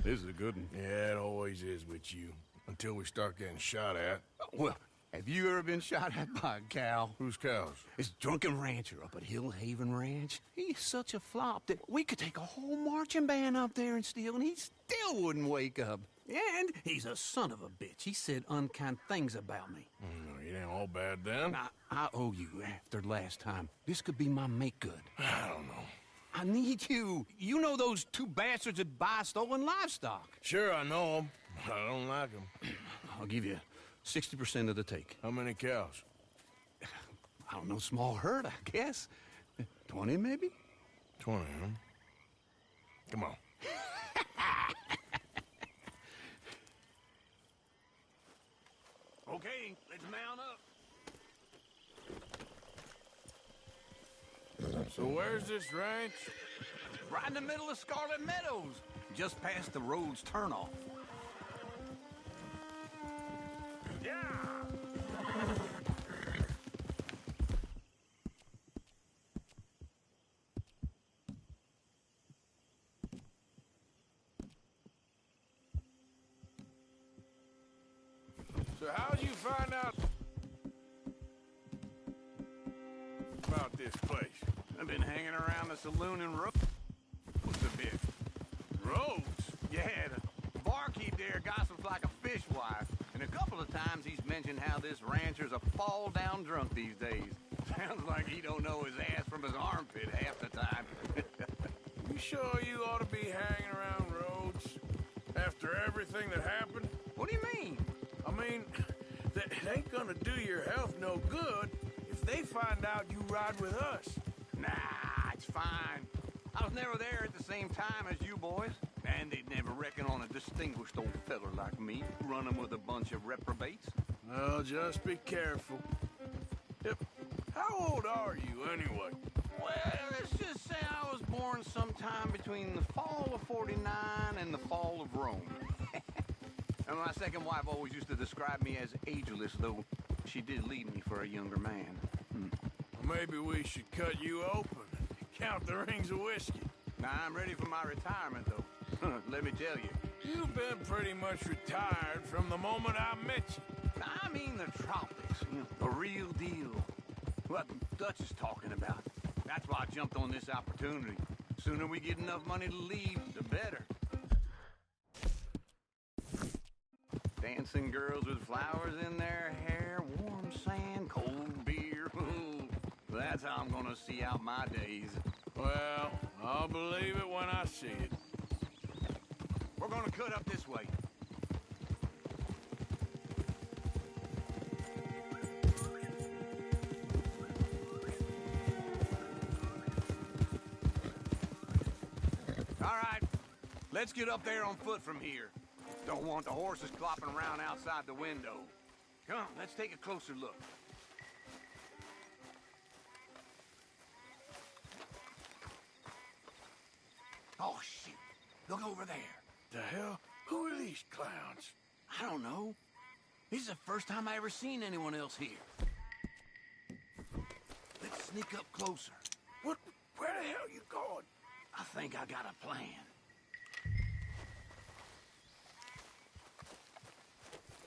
This is a good one. Yeah, it always is with you. Until we start getting shot at. Well, have you ever been shot at by a cow? Whose cows? This drunken rancher up at Hill Haven Ranch. He's such a flop that we could take a whole marching band up there and steal, and he still wouldn't wake up. And he's a son of a bitch. He said unkind things about me. It ain't all bad then. I owe you after last time. This could be my make-good. I don't know. I need you. You know those two bastards that buy stolen livestock. Sure, I know them. I don't like them. I'll give you 60% of the take. How many cows? I don't know, small herd, I guess. 20, maybe? 20, huh? Come on. Okay, let's mount up. So where's this ranch? Right in the middle of Scarlet Meadows, just past the road's turnoff. Yeah! So how'd you find out about this place? I've been hanging around the saloon and roads a bit. Roads? Yeah, the barkeep there gossips like a fishwife. And a couple of times he's mentioned how this rancher's a fall-down drunk these days. Sounds like he don't know his ass from his armpit half the time. You sure you ought to be hanging around roads after everything that happened? What do you mean? I mean, that it ain't gonna do your health no good if they find out you ride with us. Nah, it's fine. I was never there at the same time as you boys. And they'd never reckon on a distinguished old feller like me, running with a bunch of reprobates. Well, just be careful. Yep. How old are you, anyway? Well, let's just say I was born sometime between the fall of '49 and the fall of Rome. And my second wife always used to describe me as ageless, though she did leave me for a younger man. Maybe we should cut you open and count the rings of whiskey. Now, I'm ready for my retirement, though. Let me tell you. You've been pretty much retired from the moment I met you. I mean the tropics, the real deal. What Dutch is talking about. That's why I jumped on this opportunity. Sooner we get enough money to leave, the better. Dancing girls with flowers in their hair, warm sand, cold beer. Ooh, that's how I'm gonna see out my days. Well, I'll believe it when I see it. We're gonna cut up this way. All right, let's get up there on foot from here. Don't want the horses clopping around outside the window. Come, let's take a closer look. Oh, shit. Look over there. The hell? Who are these clowns? I don't know. This is the first time I ever seen anyone else here. Let's sneak up closer. What? Where the hell are you going? I think I got a plan.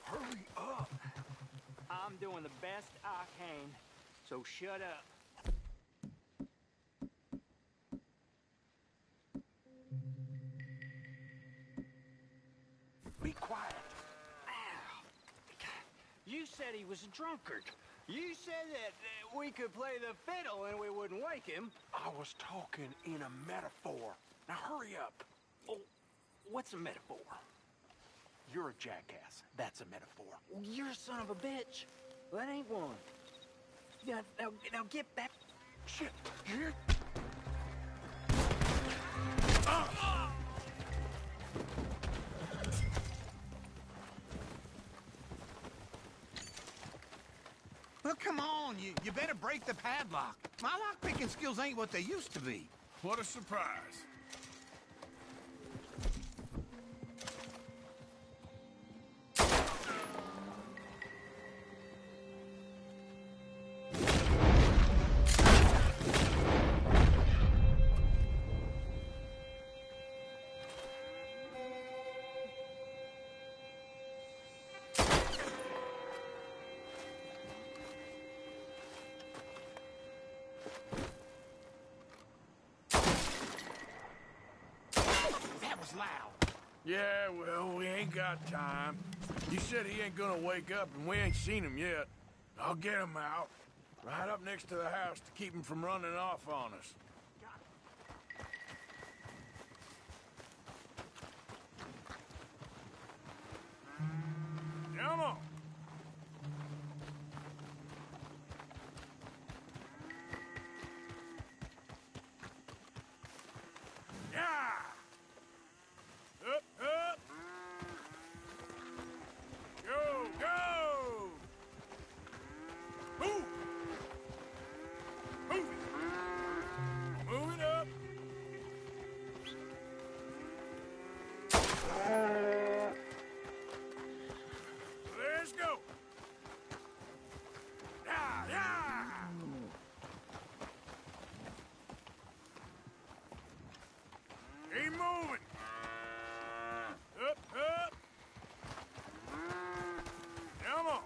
Hurry up. I'm doing the best I can, so shut up. Be quiet. You said he was a drunkard. You said that we could play the fiddle and we wouldn't wake him. I was talking in a metaphor. Now hurry up. Oh, what's a metaphor? You're a jackass. That's a metaphor. You're a son of a bitch. Well, that ain't one. Now get back. Shit. Here. Well, come on. You better break the padlock. My lock-picking skills ain't what they used to be. What a surprise. Yeah, well, we ain't got time. You said he ain't gonna wake up, and we ain't seen him yet. I'll get him out. Right up next to the house to keep him from running off on us. Come on. Yeah! Up, up! Go, go! Move! Move it! Move it up! Let's go! Yeah, yeah! Keep moving! Up, up! Come on!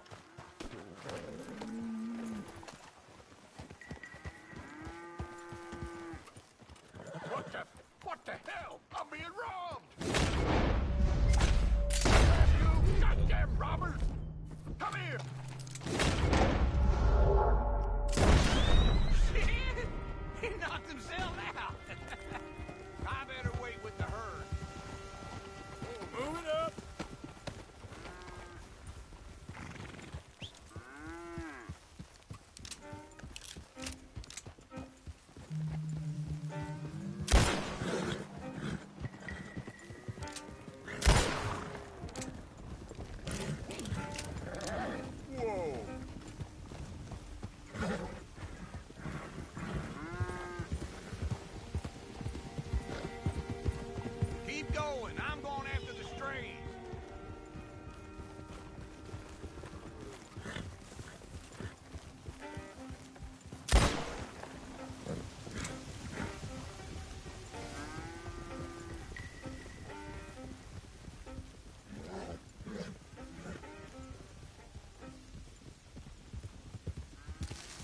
What the hell? I'm being robbed! You goddamn robbers! Come here! Shit! He knocked himself out. I better wait with the herd. Move it up! Whoa! Keep going. I'm going after the strays.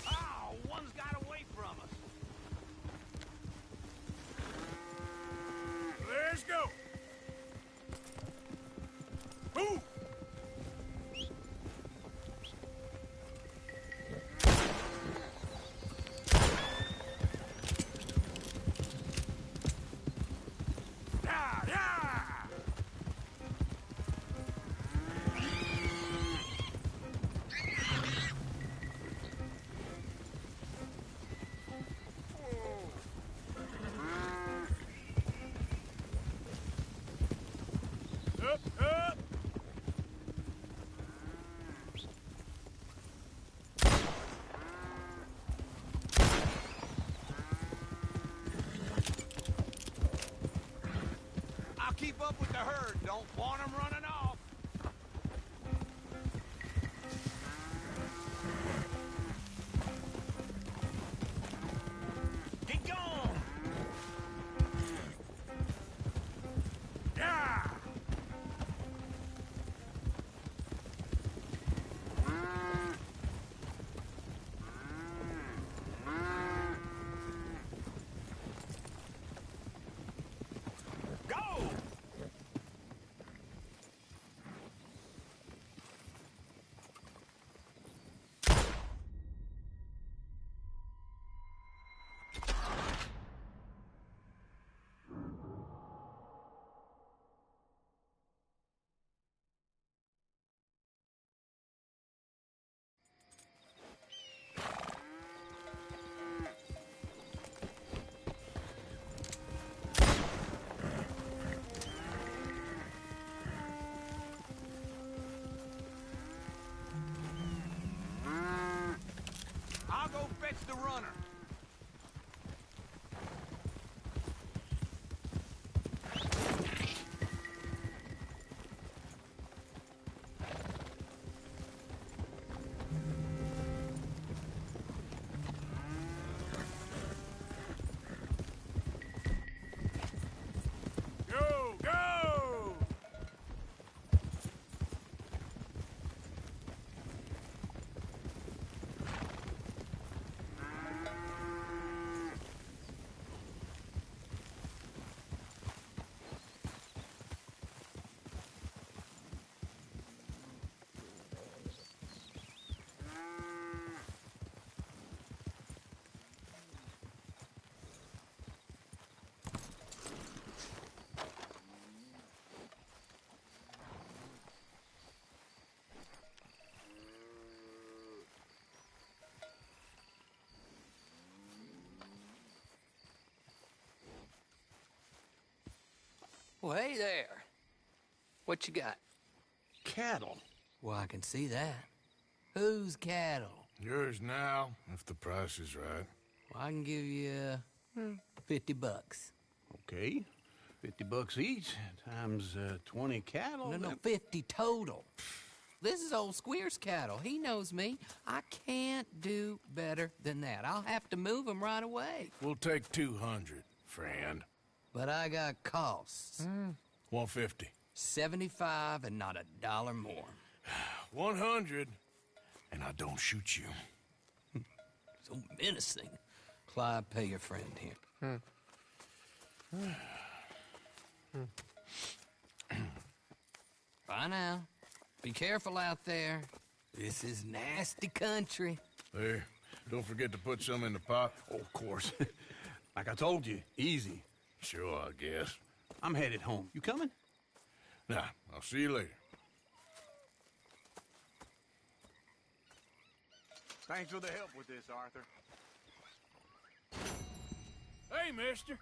Oh, one's got away from us. Let's go! Move! Yeah, yeah! Up, up! I'll keep up with the herd. Don't want them running off. Get going! Yeah! Go! Oh, hey there. What you got? Cattle. Well, I can see that. Whose cattle? Yours now, if the price is right. Well, I can give you $50. Okay. $50 each times 20 cattle. No, 50 total. This is old Squeer's cattle. He knows me. I can't do better than that. I'll have to move him right away. We'll take 200, friend. But I got costs. 150. 75 and not a dollar more. 100, and I don't shoot you. So menacing. Clyde, pay your friend here. Bye now. Be careful out there. This is nasty country. There. Don't forget to put some in the pot. Oh, of course. Like I told you, easy. Sure, I guess. I'm headed home. You coming? Nah, I'll see you later. Thanks for the help with this, Arthur. Hey, mister.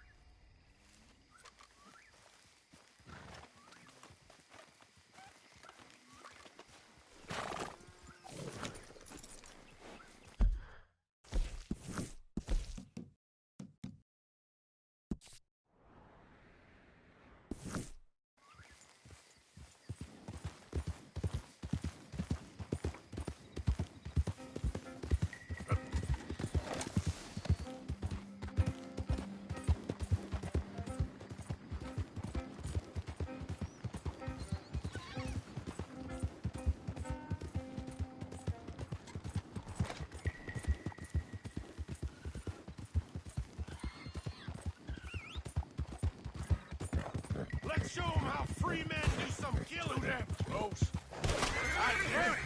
Let's show them how free men do some killing. Them close. God damn it!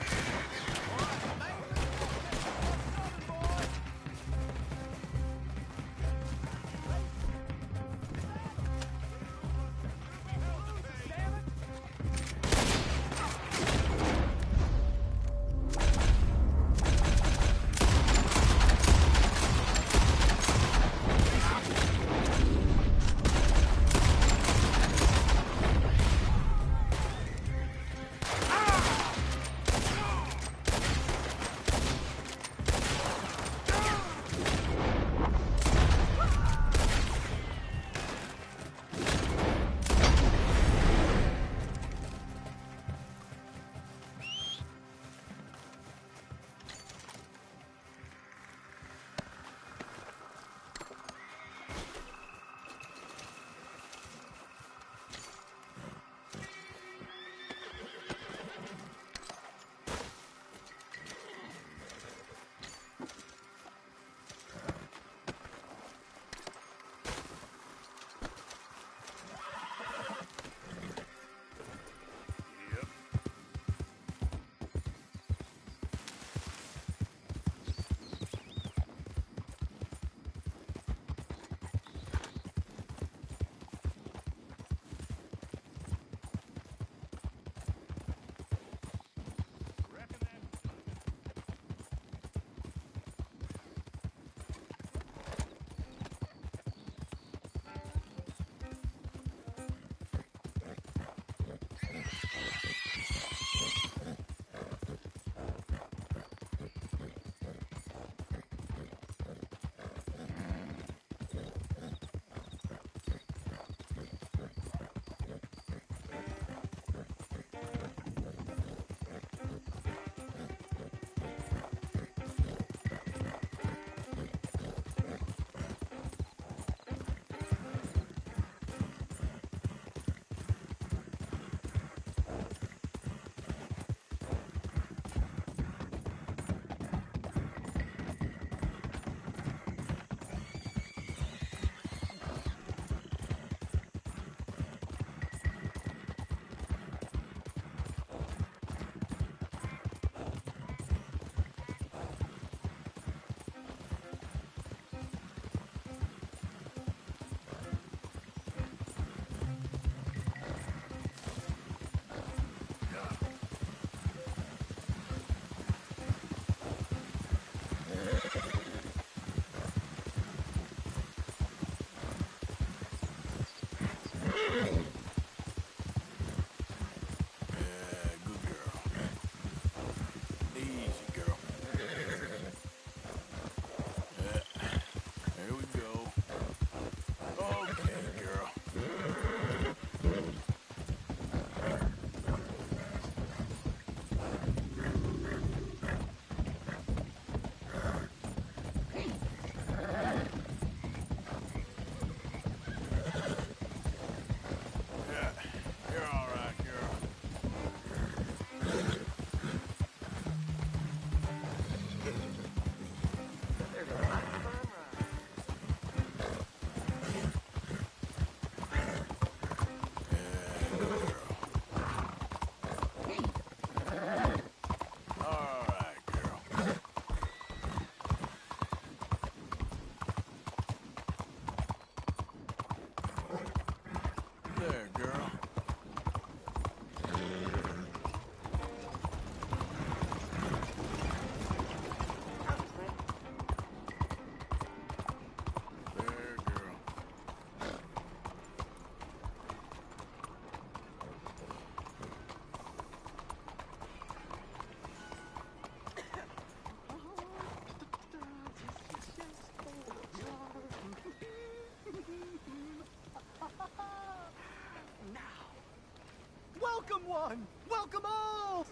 one! Welcome all!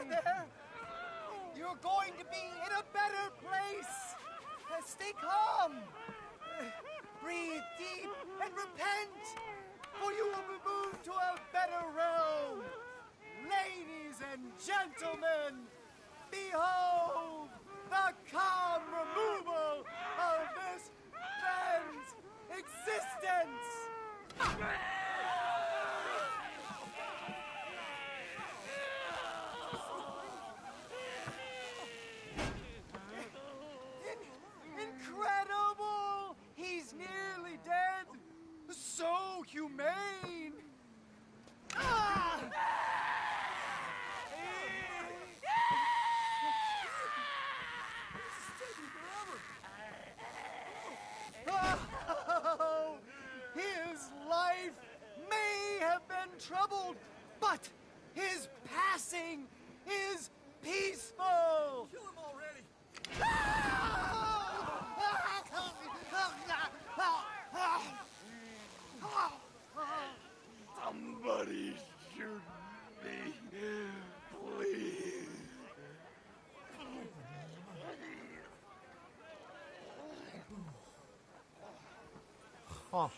There! You're going to be in a better place! Stay calm! Breathe deep and repent! For you will be moved to a better realm! Ladies and gentlemen, behold the calm removal of this man's existence! Incredible! He's nearly dead! So humane! Ah! Oh, his life may have been troubled, but his passing is peaceful! Kill him already! Somebody shoot me, please. Oh,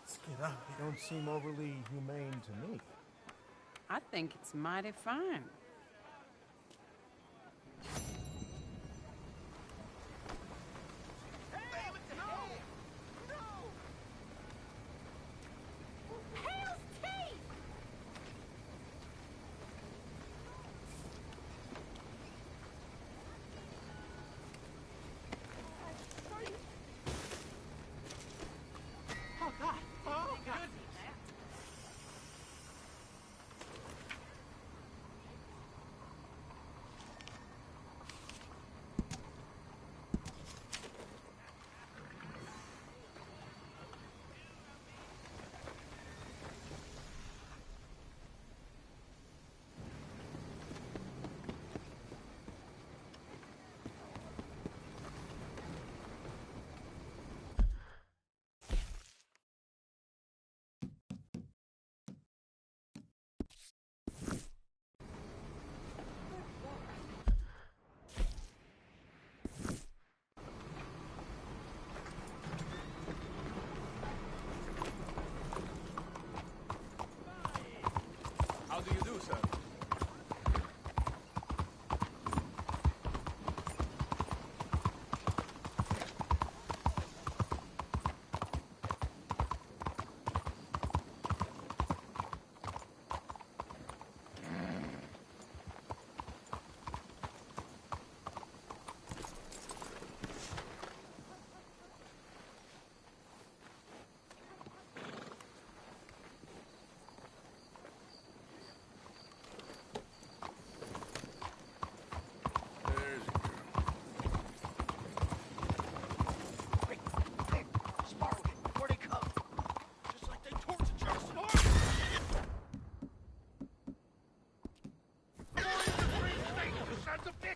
Skidder, you don't seem overly humane to me. I think it's mighty fine. Oh, God! Oh, God! How do you do, sir?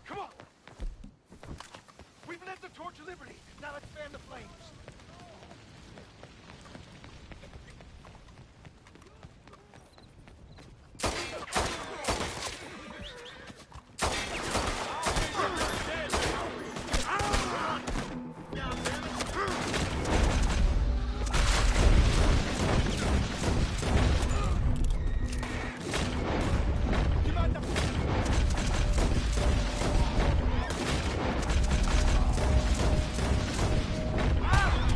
Come on! We've lit the torch of liberty. Now let's fan the flames. Ah!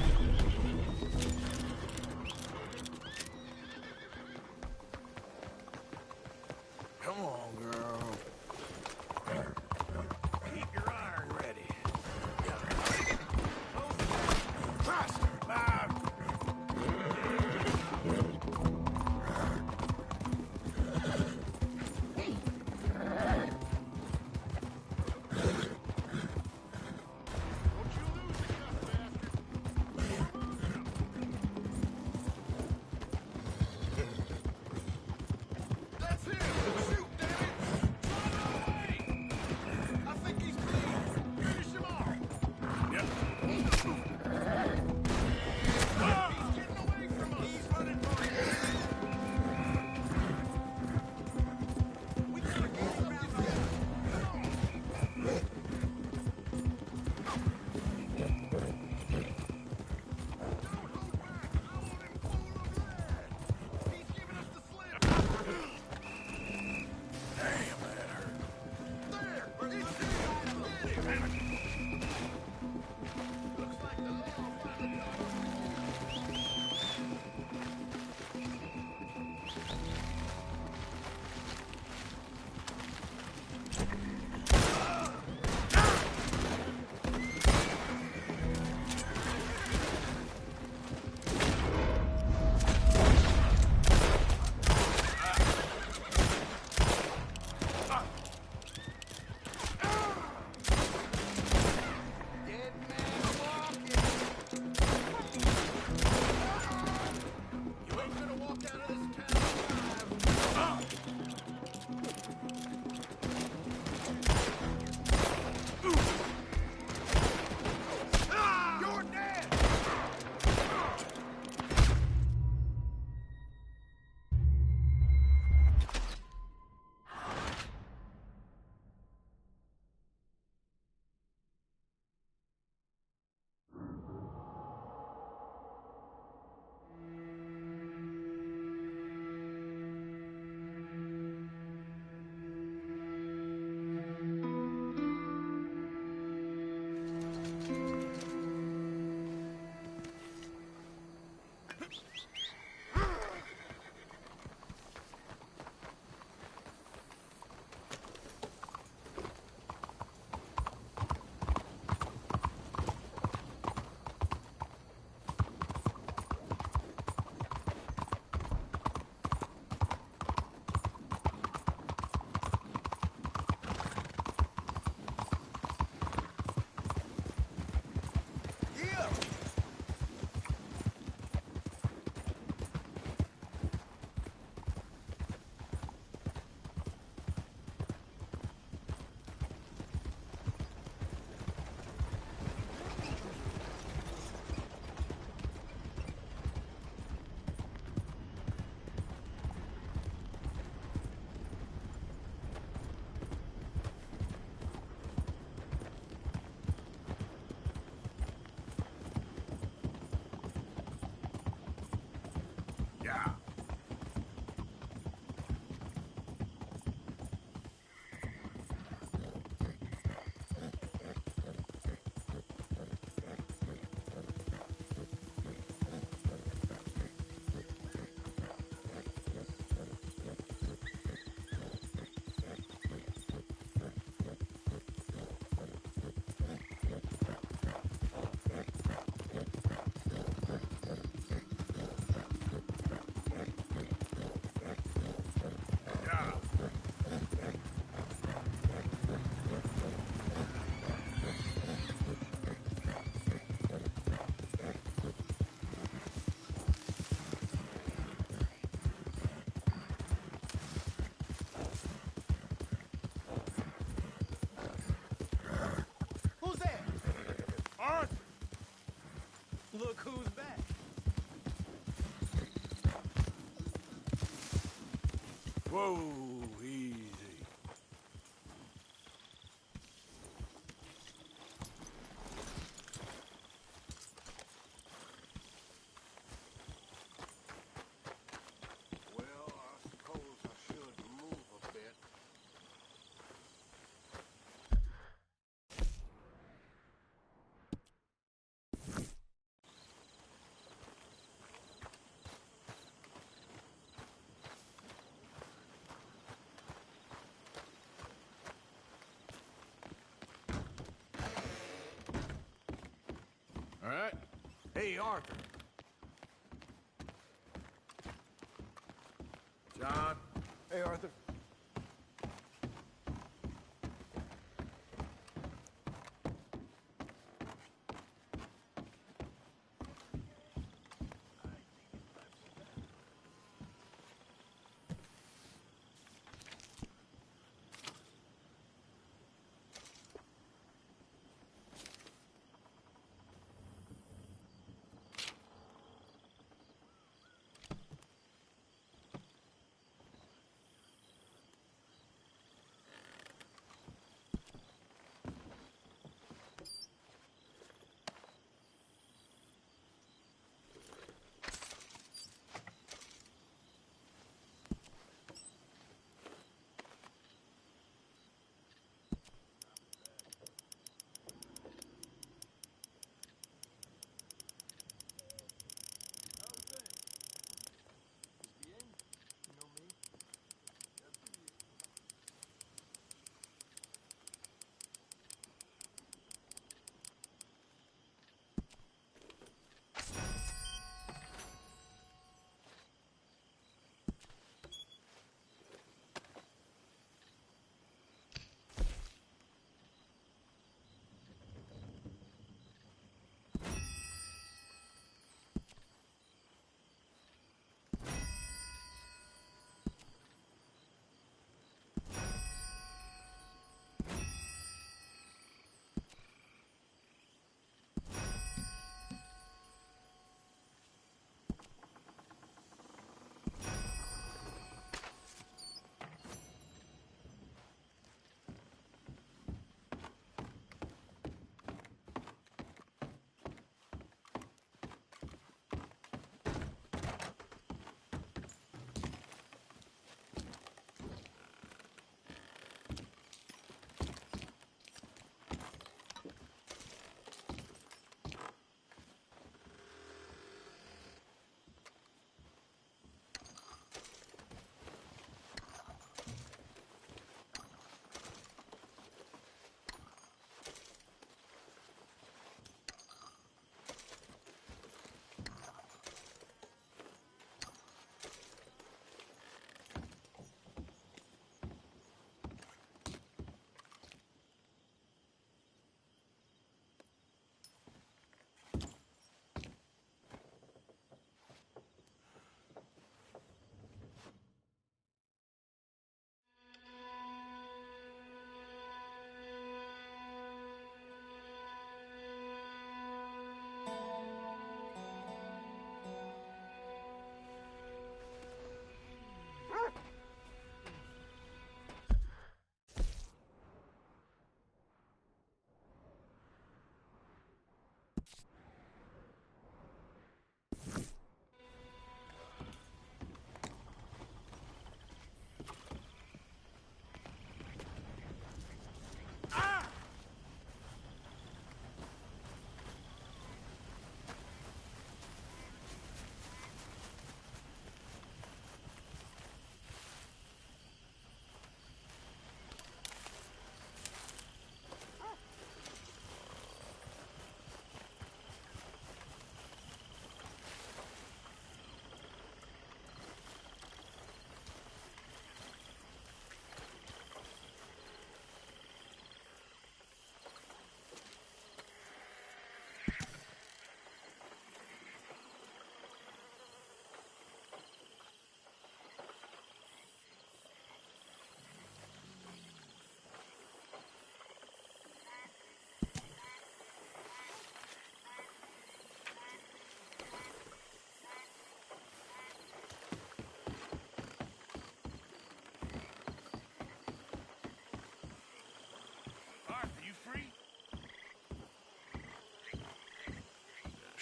Whoa, easy. Well, I suppose I should move a bit. All right. Hey, Arthur. John. Hey, Arthur.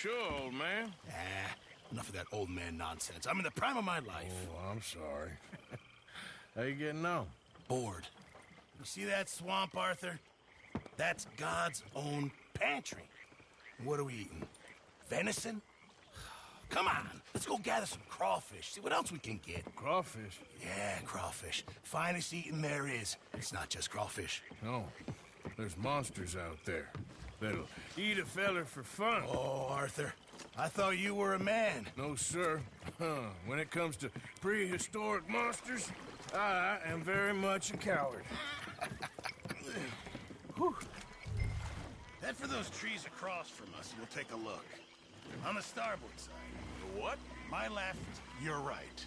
sure, old man. Enough of that old man nonsense. I'm in the prime of my life. Oh, I'm sorry. How you getting on? Bored. You see that swamp, Arthur? That's God's own pantry. What are we eating? Venison? Come on, let's go gather some crawfish. See what else we can get. Crawfish? Yeah, crawfish. Finest eating there is. It's not just crawfish. No, there's monsters out there that'll eat a feller for fun. Oh, Arthur, I thought you were a man. No, sir. When it comes to prehistoric monsters, I am very much a coward. Head for those trees across from us and we'll take a look. On the starboard side. What? My left, your right.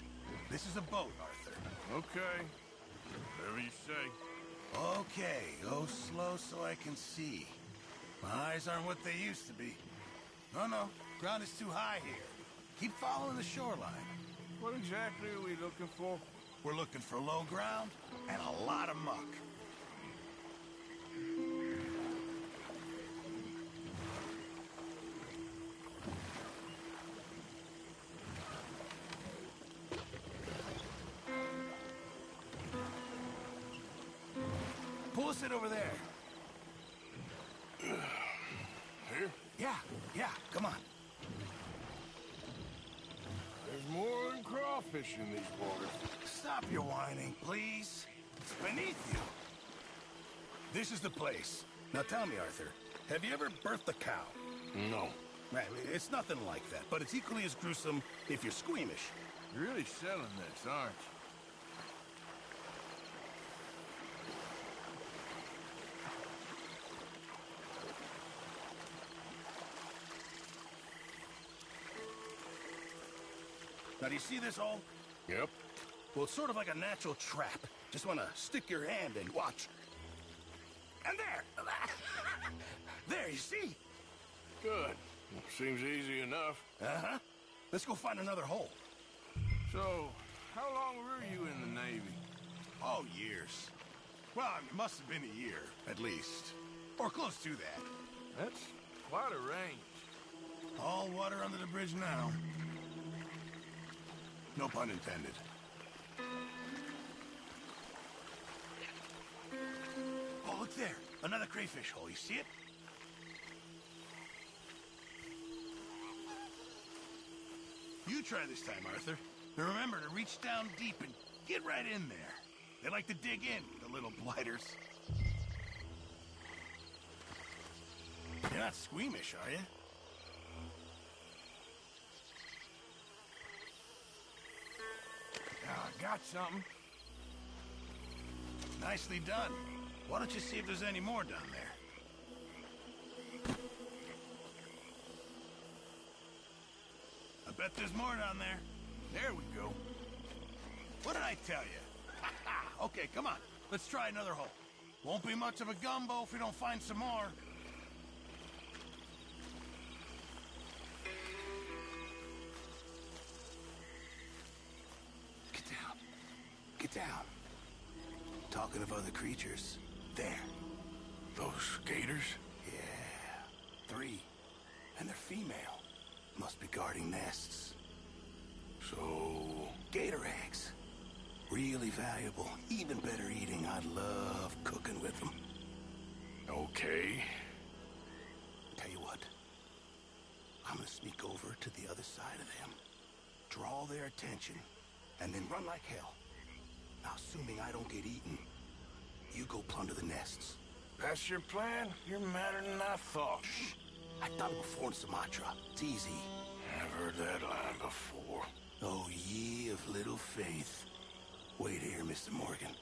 This is a boat, Arthur. Okay. Whatever you say. Okay, go slow so I can see. My eyes aren't what they used to be. No, ground is too high here. Keep following the shoreline. What exactly are we looking for? We're looking for low ground and a lot of muck. Pull us in over there. Here? Yeah, come on. There's more than crawfish in these waters. Stop your whining, please. It's beneath you. This is the place. Now tell me, Arthur, have you ever birthed a cow? No. Right, it's nothing like that, but it's equally as gruesome if you're squeamish. You're really selling this, aren't you? Now, do you see this hole? Yep. Well, it's sort of like a natural trap. Just want to stick your hand in. Watch. And there! There, you see? Good. Seems easy enough. Uh-huh. Let's go find another hole. So, how long were you in the Navy? Oh, years. Well, it must have been a year, at least. Or close to that. That's quite a range. All water under the bridge now. No pun intended. Oh, look there. Another crayfish hole. You see it? You try this time, Arthur. And remember to reach down deep and get right in there. They like to dig in, the little blighters. You're not squeamish, are you? I got something. Nicely done. Why don't you see if there's any more down there? I bet there's more down there. There we go. What did I tell you? Okay, come on. Let's try another hole. Won't be much of a gumbo if we don't find some more. Get down. Get down. Talking of other creatures. There. Those gators? Yeah. 3. And they're female. Must be guarding nests. So... Gator eggs. Really valuable. Even better eating. I love cooking with them. Okay. Tell you what. I'm gonna sneak over to the other side of them. Draw their attention. And then run like hell. Now, assuming I don't get eaten, you go plunder the nests. That's your plan? You're madder than I thought. Shh. I've done it before in Sumatra. It's easy. I've heard that line before. Oh, ye of little faith. Wait here, Mr. Morgan.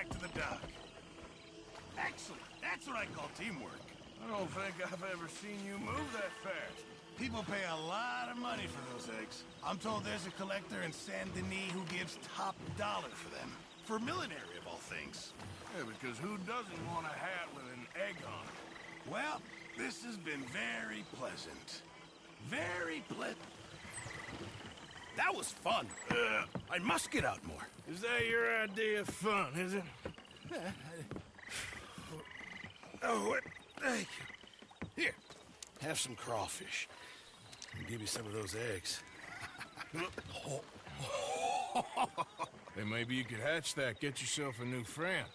back to the dock. Excellent. That's what I call teamwork. I don't think I've ever seen you move that fast. People pay a lot of money for those eggs. I'm told there's a collector in Saint Denis who gives top dollar for them. For millinery, of all things. Yeah, because who doesn't want a hat with an egg on it? Well, this has been very pleasant. Very pleasant. That was fun. I must get out more. Is that your idea of fun, is it? Oh, what? Thank you. Here, have some crawfish. I'll give you some of those eggs. Hey, maybe you could hatch that, get yourself a new friend.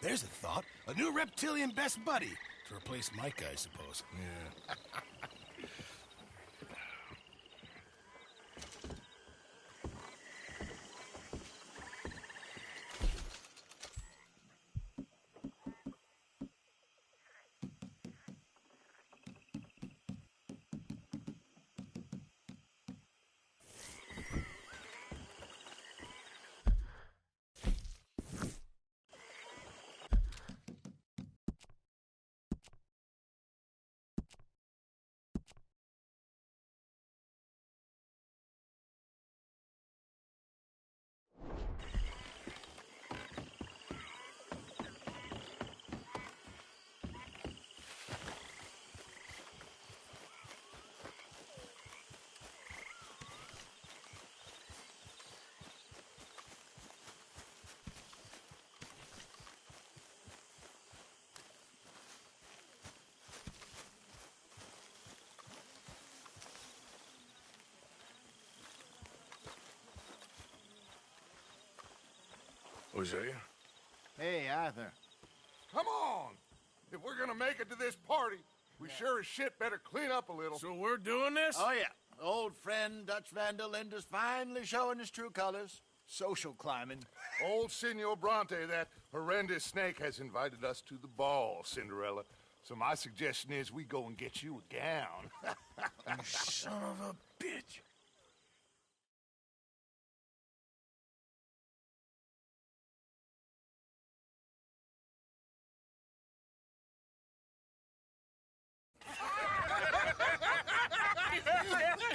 There's a thought. A new reptilian best buddy. To replace Mike, I suppose. Yeah. Hosea? Hey, Arthur. Come on! If we're gonna make it to this party, we sure as shit better clean up a little. So we're doing this? Oh, yeah. Old friend Dutch Van der Linde's finally showing his true colors. Social climbing. Old Senor Bronte, that horrendous snake, has invited us to the ball, Cinderella. So my suggestion is we go and get you a gown. You son of a bitch.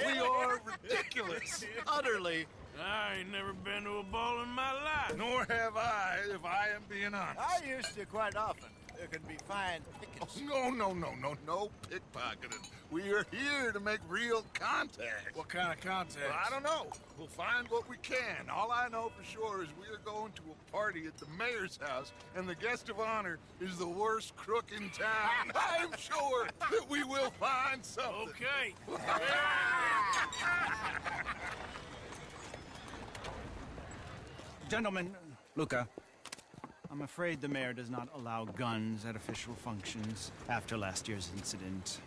We are ridiculous. Utterly. I ain't never been to a ball in my life. Nor have I, if I am being honest. I used to quite often. There can be fine pickets. Oh, no pickpocketing. We are here to make real contact. What kind of contact? Well, I don't know. We'll find what we can. All I know for sure is we are going to a party at the mayor's house, and the guest of honor is the worst crook in town. I'm sure that we will find something. Okay. Gentlemen, Luca, I'm afraid the mayor does not allow guns at official functions after last year's incident.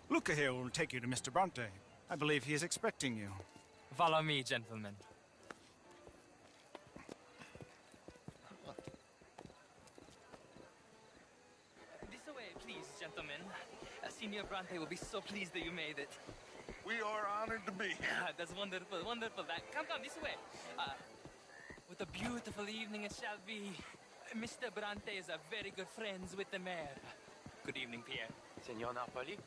Luca here will take you to Mr. Bronte. I believe he is expecting you. Follow me, gentlemen. This way, please, gentlemen. Senior Bronte will be so pleased that you made it. We are honored to be here. That's wonderful, wonderful. Come, this way. What a beautiful evening it shall be. Mr. Bronte is a very good friends with the mayor. Good evening, Pierre. Senor Napoli?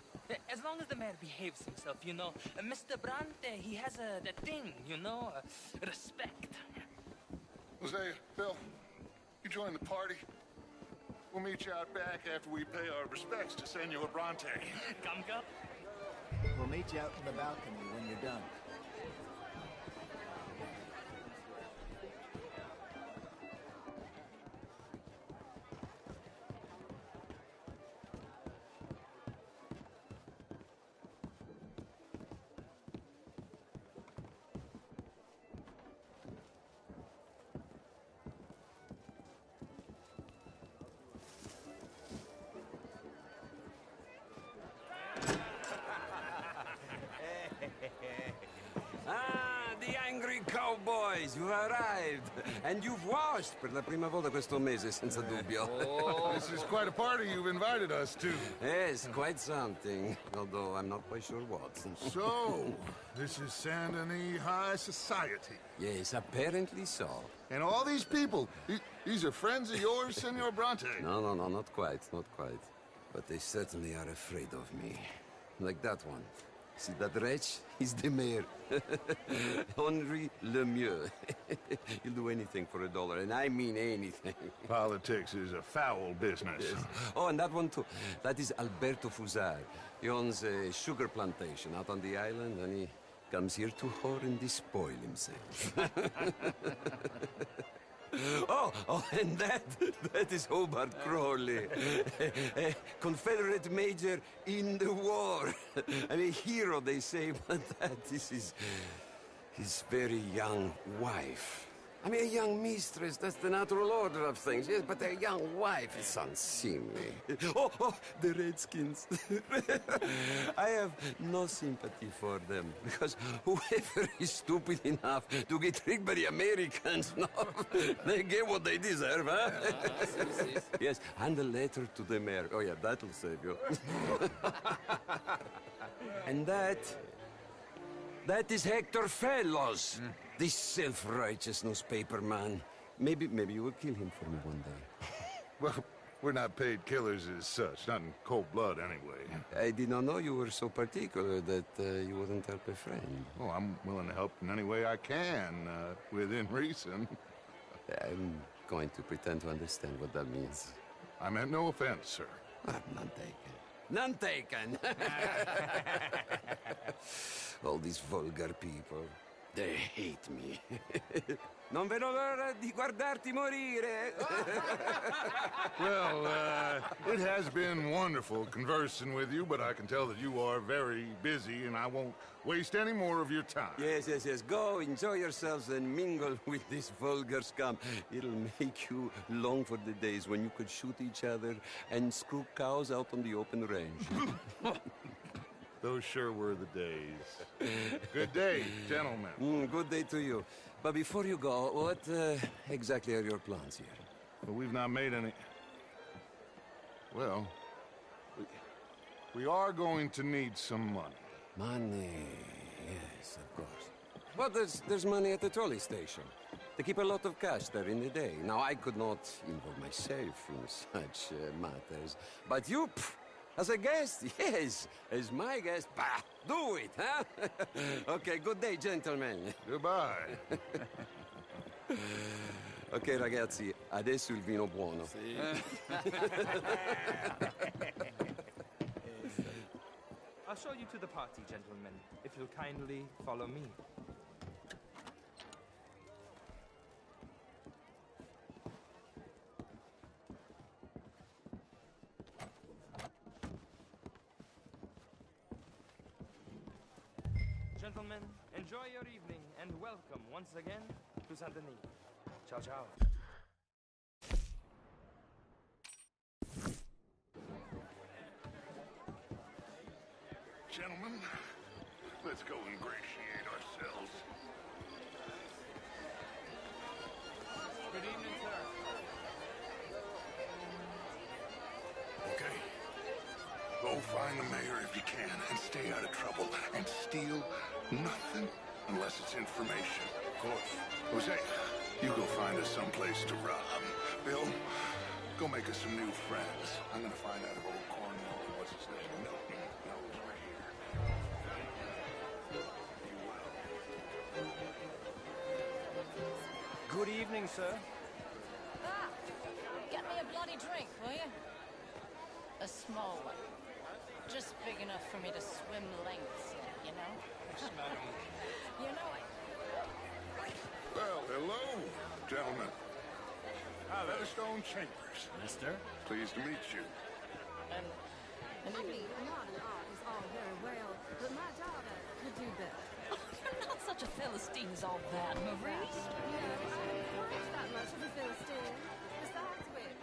As long as the mayor behaves himself, you know. Mr. Bronte, he has that thing, you know, respect. Hosea, Bill, you join the party. We'll meet you out back after we pay our respects to Senor Bronte. Come, Cup. We'll meet you out in the balcony when you're done. Hey, cowboys, you've arrived. And you've washed per la prima volta questo mese, senza dubbio. Oh, this is quite a party you've invited us to. Yes, quite something. Although I'm not quite sure what. So, this is Saint Denis High Society. Yes, apparently so. And all these people, these are friends of yours, Senor Bronte? No, not quite, not quite. But they certainly are afraid of me. Like that one. See that wretch? He's the mayor. Henri Lemieux. He'll do anything for $1, and I mean anything. Politics is a foul business. Yes. Oh, and that one too. That is Alberto Fusar. He owns a sugar plantation out on the island, and he comes here to whore and despoil himself. Oh, and that is Hobart Crawley, a Confederate major in the war. I mean, a hero, they say, but that is his very young wife. I mean, a young mistress, that's the natural order of things, yes, but a young wife is unseemly. Oh, the Redskins. I have no sympathy for them, because whoever is stupid enough to get tricked by the Americans, no, they get what they deserve, huh? Yes, and a letter to the mayor. Oh, yeah, that'll save you. And that is Hector Fellows. This self-righteous newspaper man. Maybe you will kill him for me one day. Well, we're not paid killers as such, not in cold blood anyway. I did not know you were so particular that you wouldn't help a friend. Oh, I'm willing to help in any way I can, within reason. I'm going to pretend to understand what that means. I meant no offense, sir. None taken. None taken! All these vulgar people. They hate me. Non vedo l'ora di guardarti morire. Well, it has been wonderful conversing with you, but I can tell that you are very busy, and I won't waste any more of your time. Yes. Go, enjoy yourselves, and mingle with this vulgar scum. It'll make you long for the days when you could shoot each other and screw cows out on the open range. Those sure were the days. Good day, gentlemen. Good day to you. But before you go, what exactly are your plans here? Well, we've not made any... Well, we are going to need some money. Money, yes, of course. But there's money at the trolley station. They keep a lot of cash there in the day. Now, I could not involve myself in such matters. But you... As a guest? Yes. As my guest? Bah, do it, huh? Okay, good day, gentlemen. Goodbye. Ok, ragazzi, adesso il vino buono. Sì. I'll show you to the party, gentlemen, if you'll kindly follow me. Gentlemen, enjoy your evening and welcome once again to Saint Denis. Ciao, ciao. Gentlemen, let's go ingratiate ourselves. Good evening, sir. Okay. Go find the mayor if you can and stay out of trouble and steal nothing unless it's information. Of course. Jose, you go find us someplace to rob. Bill, go make us some new friends. I'm gonna find out if old Cornwall, what's his name, Milton, knows we're here. Be well. Good evening, sir. Ah, get me a bloody drink, will you? A small one. Just big enough for me to swim lengths in, you know? Yes, madam. You know it. Well, hello, gentlemen. Featherstone Chambers. Mister? Pleased to meet you. And I mean, modern art is all very well, but my daughter could do better. Oh, you're not such a Philistine as all that, Marie. No, I'm not that much of a Philistine. Besides which...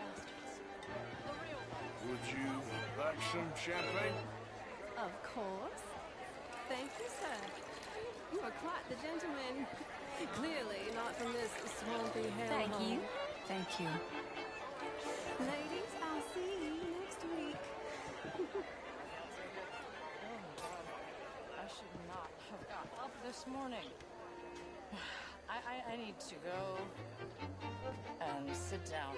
Would you like some champagne? Of course. Thank you, sir. You are quite the gentleman. Clearly not from this swampy hellhole. Thank you. Thank you. Ladies, I'll see you next week. I should not have got up this morning. I need to go and sit down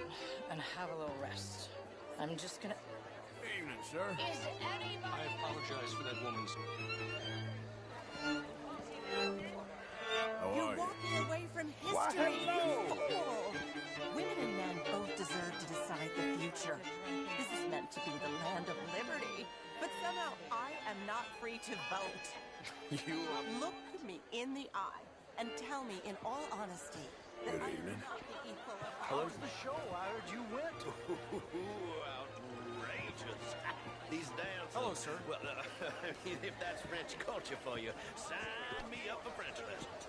and have a little rest. I'm just gonna... Evening, sir. Is anybody... I apologize for that woman's... How You're are you? walking away from Why, history, hello. you fool! Women and men both deserve to decide the future. This is meant to be the land of liberty, but somehow I am not free to vote. You are... Look me in the eye and tell me in all honesty that Good I evening. am not the equal of How's the show? I heard you went. Outrageous. These dances. Hello, sir. Well, if that's French culture for you, sign me up for French lessons.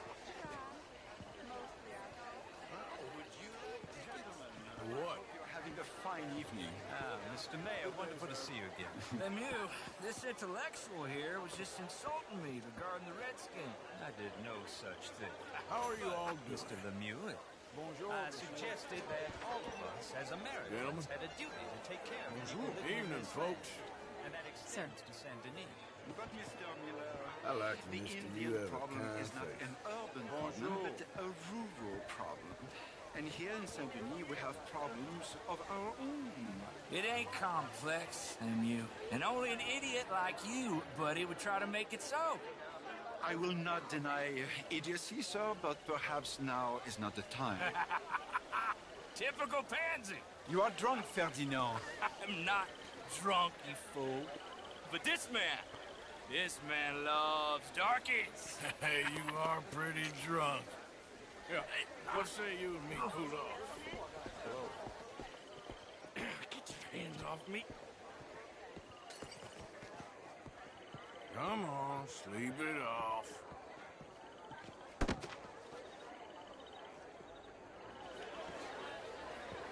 What? You're having a fine evening. Mr. Mayor, wonderful to see you again. Lemieux, this intellectual here was just insulting me regarding the Redskin. I did no such thing. How are you all doing? Mr. Lemieux, Bonjour. I suggested that all of us, as Americans, Gentlemen. had a duty to take care of Bonjour. people living in Evening, this folks. land. And that extends to Saint Denis. But Mr. Miller, I like to the Mr. Indian You have a problem kind is not face. an urban Bonjour. problem, but a rural problem. And here in Saint Denis, we have problems of our own. It ain't complex, Lemieux. And only an idiot like you, buddy, would try to make it so. I will not deny idiocy, sir, but perhaps now is not the time. Typical pansy. You are drunk, Ferdinand. I'm not drunk, you fool. But this man loves darkies. Hey, you are pretty drunk. Yeah, hey, what say you and me cool off? Get your hands off me. Come on, sleep it off.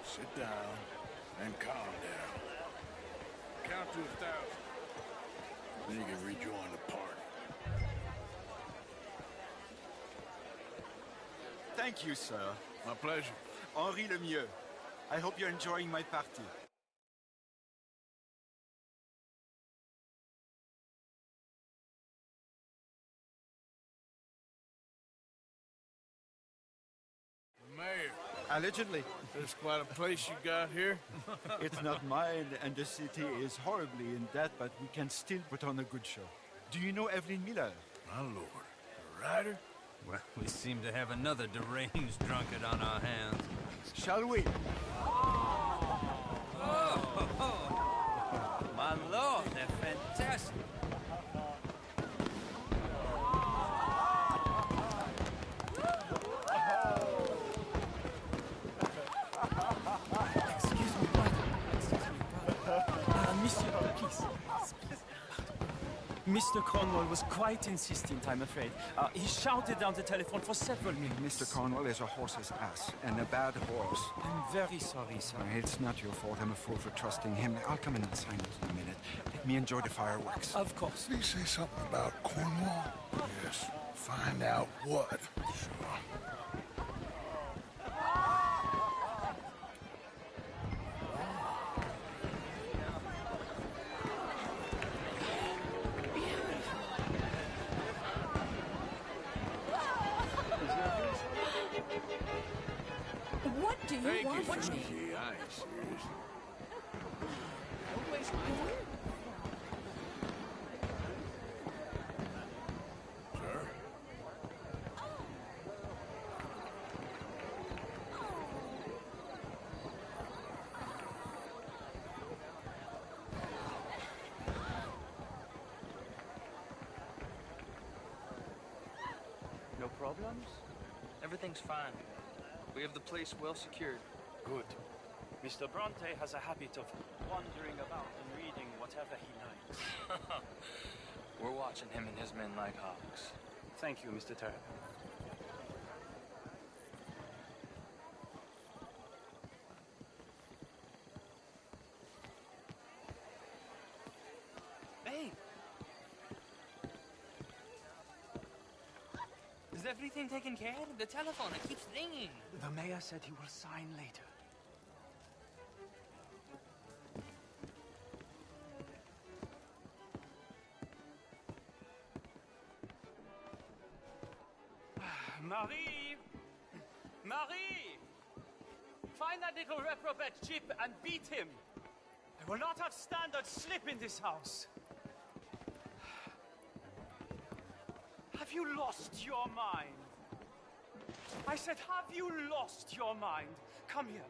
Sit down and calm down. Count to 1,000. Then you can rejoin the party. Thank you, sir. My pleasure. Henri Lemieux. I hope you're enjoying my party. Mayor. Allegedly. There's quite a place you got here. It's not mine, and the city is horribly in debt, but we can still put on a good show. Do you know Evelyn Miller? My lord. A writer? Well, we seem to have another deranged drunkard on our hands. Shall we? My lord, they're fantastic. Excuse me, brother. Monsieur, please. Mr. Cornwall was quite insistent, I'm afraid. He shouted down the telephone for several minutes. Mr. Cornwall is a horse's ass, and a bad horse. I'm very sorry, sir. It's not your fault. I'm a fool for trusting him. I'll come in and sign it in a minute. Let me enjoy the fireworks. Of course. Did he say something about Cornwall? Yes. Find out what. Sure. What do you Thank want you, from sir. me? Gee, I ain't serious. Don't waste my time. Sir? No problems? Everything's fine. We have the place well secured. Good. Mr. Bronte has a habit of wandering about and reading whatever he likes. We're watching him and his men like hawks. Thank you, Mr. Terrapin. Hey! Is everything taken care of? The telephone, it keeps ringing. The mayor said he will sign later. Marie! Marie! Find that little reprobate Chip and beat him. I will not have standard slip in this house. Have you lost your mind? I said, have you lost your mind? Come here.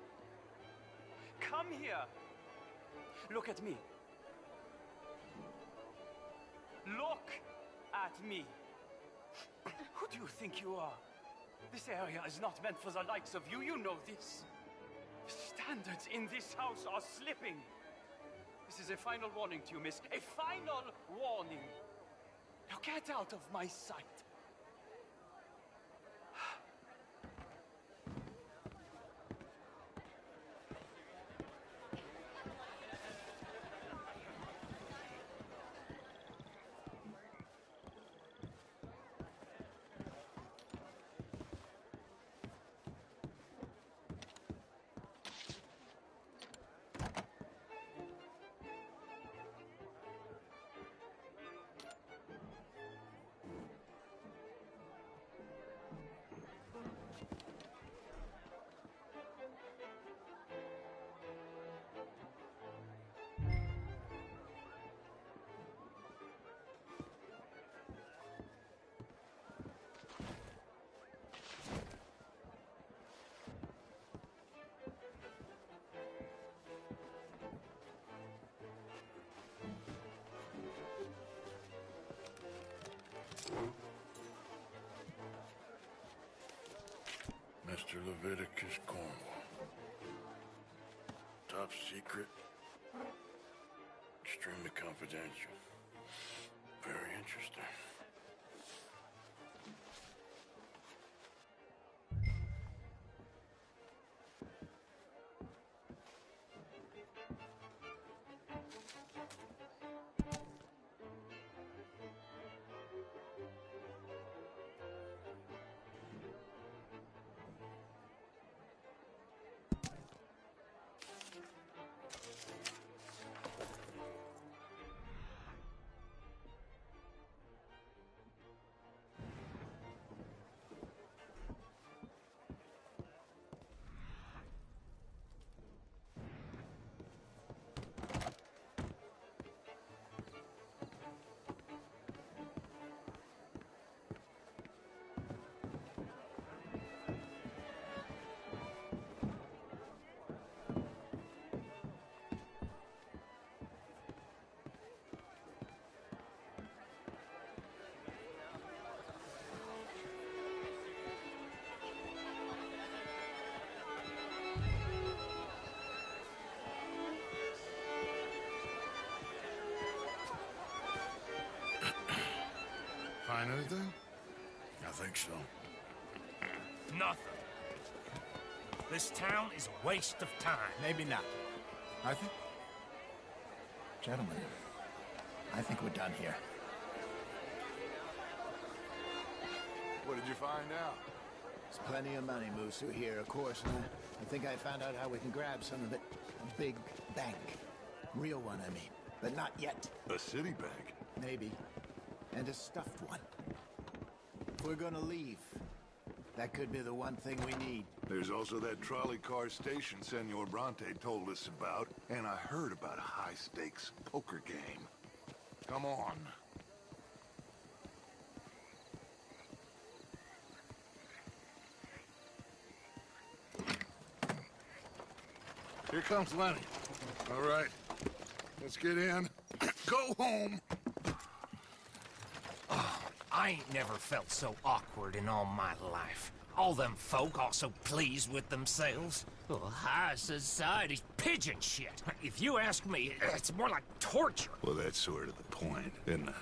Come here. Look at me. Look at me. Who do you think you are? This area is not meant for the likes of you. You know this. The standards in this house are slipping. This is a final warning to you, miss. A final warning. Now get out of my sight. Mr. Leviticus Cornwall. Top secret. Extremely confidential. Very interesting. Find anything? I think so. Nothing. This town is a waste of time. Maybe not. I think... Gentlemen, I think we're done here. What did you find out? There's plenty of money moves through here, of course, and I think I found out how we can grab some of it. A big bank. Real one, I mean. But not yet. A city bank? Maybe. And a stuffed one. If we're gonna leave, that could be the one thing we need. There's also that trolley car station Senor Bronte told us about, and I heard about a high-stakes poker game. Come on. Here comes Lenny. All right, let's get in. Go home. Oh, I ain't never felt so awkward in all my life. All them folk all so pleased with themselves. Oh, high society's pigeon shit. If you ask me, it's more like torture. Well, that's sort of the point, isn't it?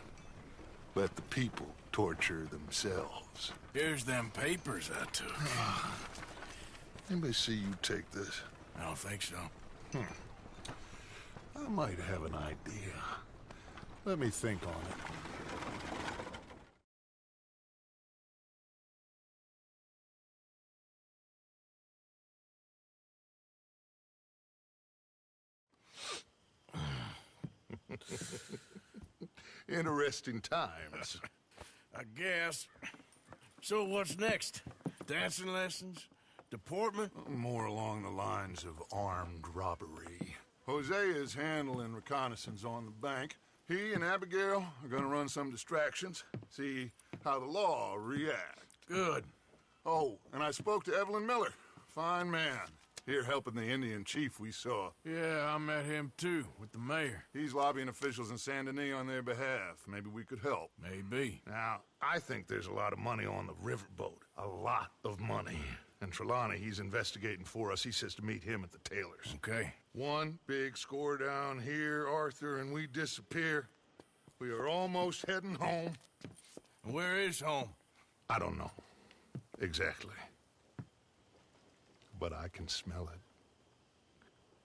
Let the people torture themselves. Here's them papers I took. Anybody see you take this? I don't think so. I might have an idea. Let me think on it. Interesting times. I guess. So what's next? Dancing lessons? Deportment? More along the lines of armed robbery. Hosea is handling reconnaissance on the bank. He and Abigail are gonna run some distractions, see how the law react. Good. Oh, and I spoke to Evelyn Miller. Fine man. Here helping the Indian chief we saw. Yeah, I met him too, with the mayor. He's lobbying officials in Saint Denis on their behalf. Maybe we could help. Maybe. Now, I think there's a lot of money on the riverboat. A lot of money. And Trelawney, he's investigating for us. He says to meet him at the Taylors. Okay. One big score down here, Arthur, and we disappear. We are almost heading home. Where is home? I don't know. Exactly. But I can smell it.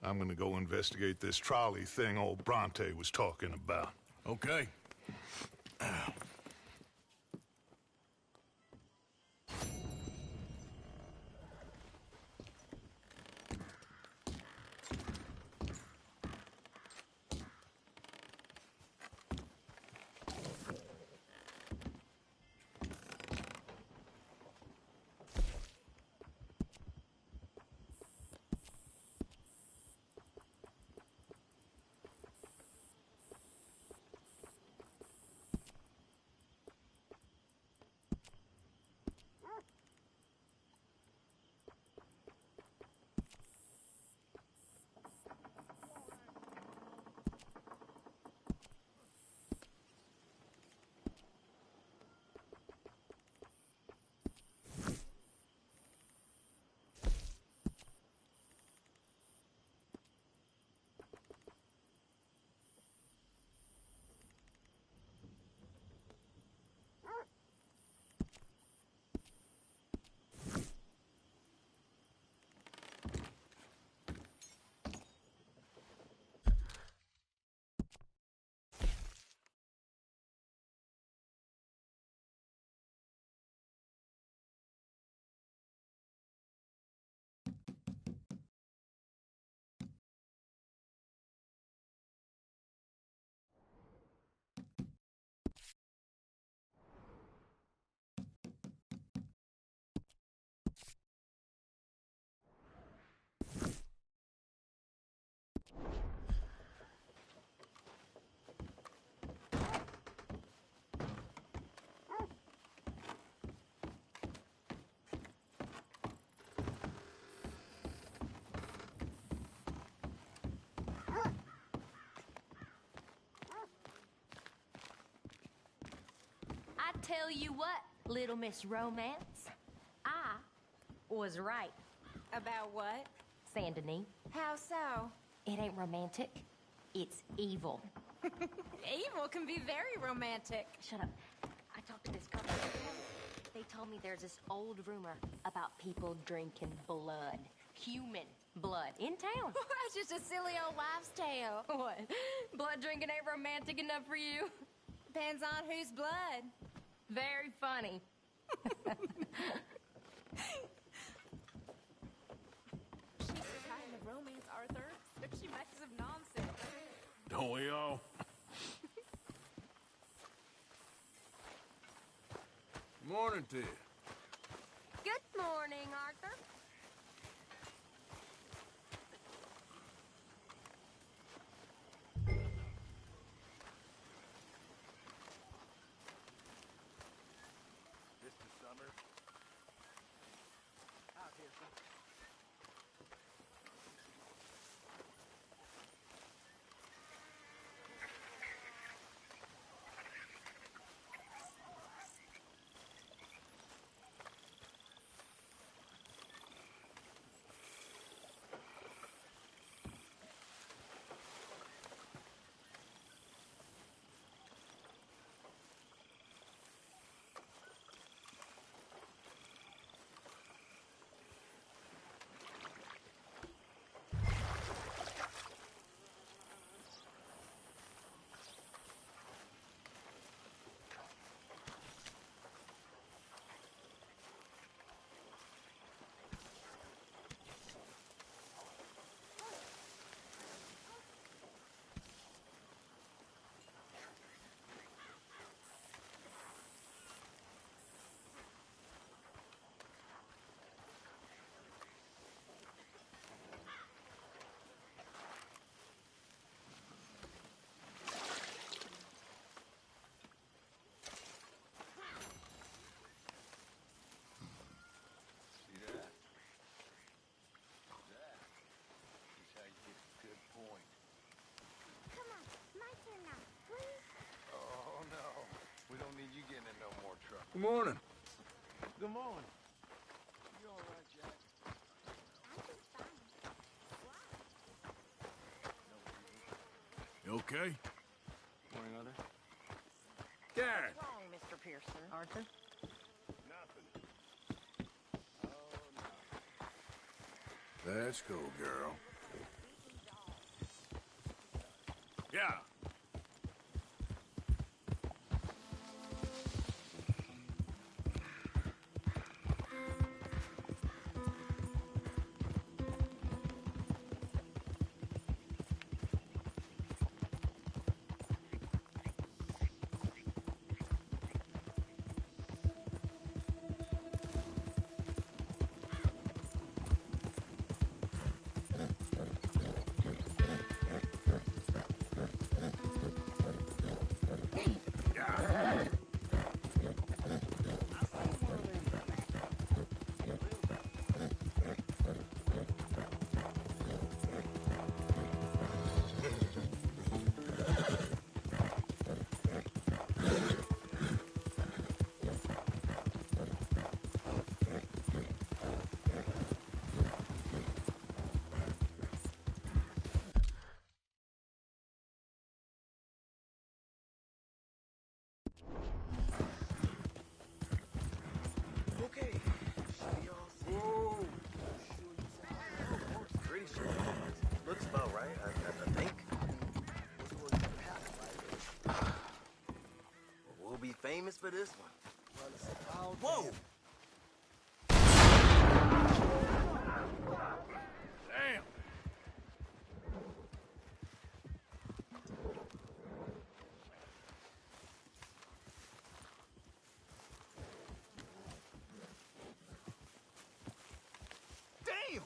I'm gonna go investigate this trolley thing old Bronte was talking about. Okay. I tell you what, Little Miss Romance, I was right. About what? Saint Denis. How so? It ain't romantic. It's evil. Evil can be very romantic. Shut up. I talked to this couple. They told me there's this old rumor about people drinking blood. Human blood. In town. That's just a silly old wives' tale. What? Blood drinking ain't romantic enough for you? Depends on whose blood. Very funny. She's the kind of romance, Arthur. So she messes up nonsense. Don't we all? Morning to you. Good morning, Arthur. Mr. Summers? Out here, sir. Good morning. Good morning. You all right, Jack? You okay? Morning, Arthur. Garrett! What's wrong, Mr. Pearson? Arthur? Nothing. Let's go, girl. Yeah. Okay. Pretty sure. Looks about right, I think. We'll be famous for this one. Whoa! Damn! Damn!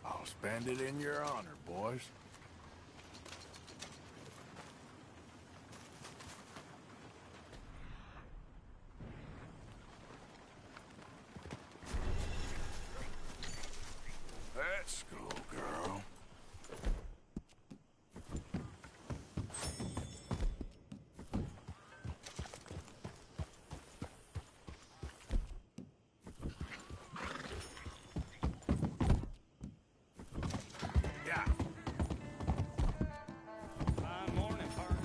I'll spend it in your honor, boys. Let's go, girl. Yeah. Morning, partner.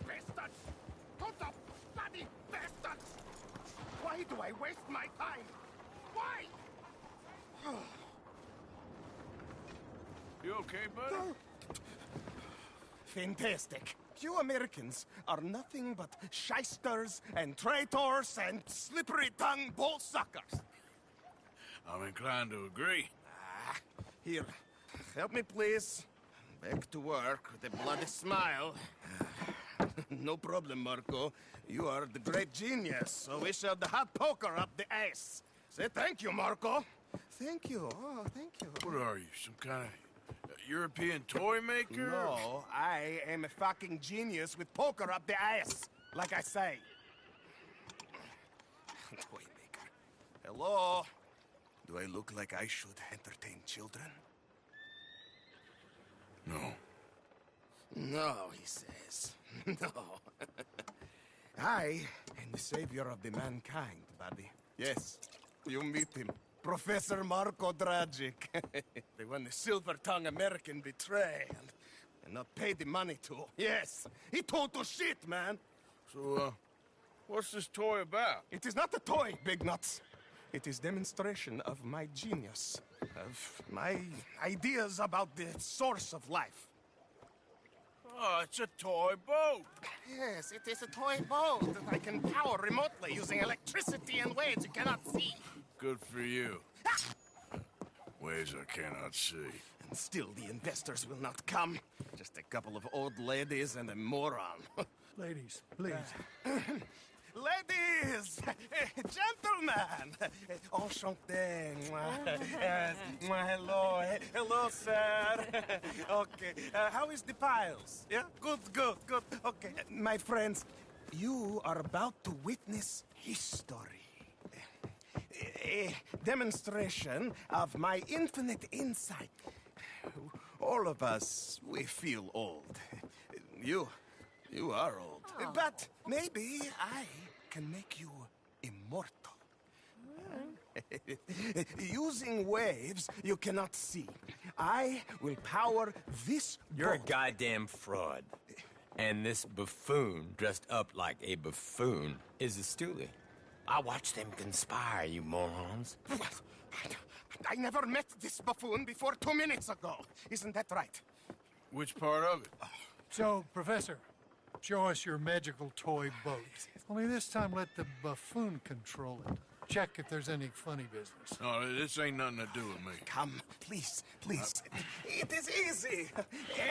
Bastards! Total bloody bastards! Why do I waste my time? Why? You okay, buddy? Fantastic. You Americans are nothing but shysters and traitors and slippery-tongued bull suckers. I'm inclined to agree. Here, help me, please. Back to work with a bloody smile. No problem, Marco. You are the great genius, so we shall the hot poker up the ass. Say thank you, Marco. Thank you. Oh, thank you. What are you, some kind of European toy maker? No, I am a fucking genius with poker up the ass, like I say. Toy maker. Hello? Do I look like I should entertain children? No. No, he says. No. I am the savior of the mankind, buddy. Yes, you meet him. Professor Marco Dragic. The one the silver-tongued American betrayed and not paid the money to. Yes, he total shit, man. So, what's this toy about? It is not a toy, Big Nuts. It is demonstration of my genius, of my ideas about the source of life. Oh, it's a toy boat. Yes, it is a toy boat that I can power remotely using electricity in ways you cannot see. Good for you. Ways I cannot see. And still the investors will not come. Just a couple of old ladies and a moron. Ladies, please. Ladies! Gentlemen! Enchanté. Hello. Hello, sir. Okay. How is the piles? Yeah? Good. Okay. My friends, you are about to witness history. A demonstration of my infinite insight. All of us, we feel old. You are old. Oh. But maybe I can make you immortal. Using waves you cannot see, I will power this You're a boat. goddamn fraud. And this buffoon, dressed up like a buffoon, is a stoolie. I watched them conspire, you morons. I never met this buffoon before 2 minutes ago. Isn't that right? Which part of it? So, Professor, show us your magical toy boat. Only this time let the buffoon control it. Check if there's any funny business. No, this ain't nothing to do with me. Come, please. It is easy.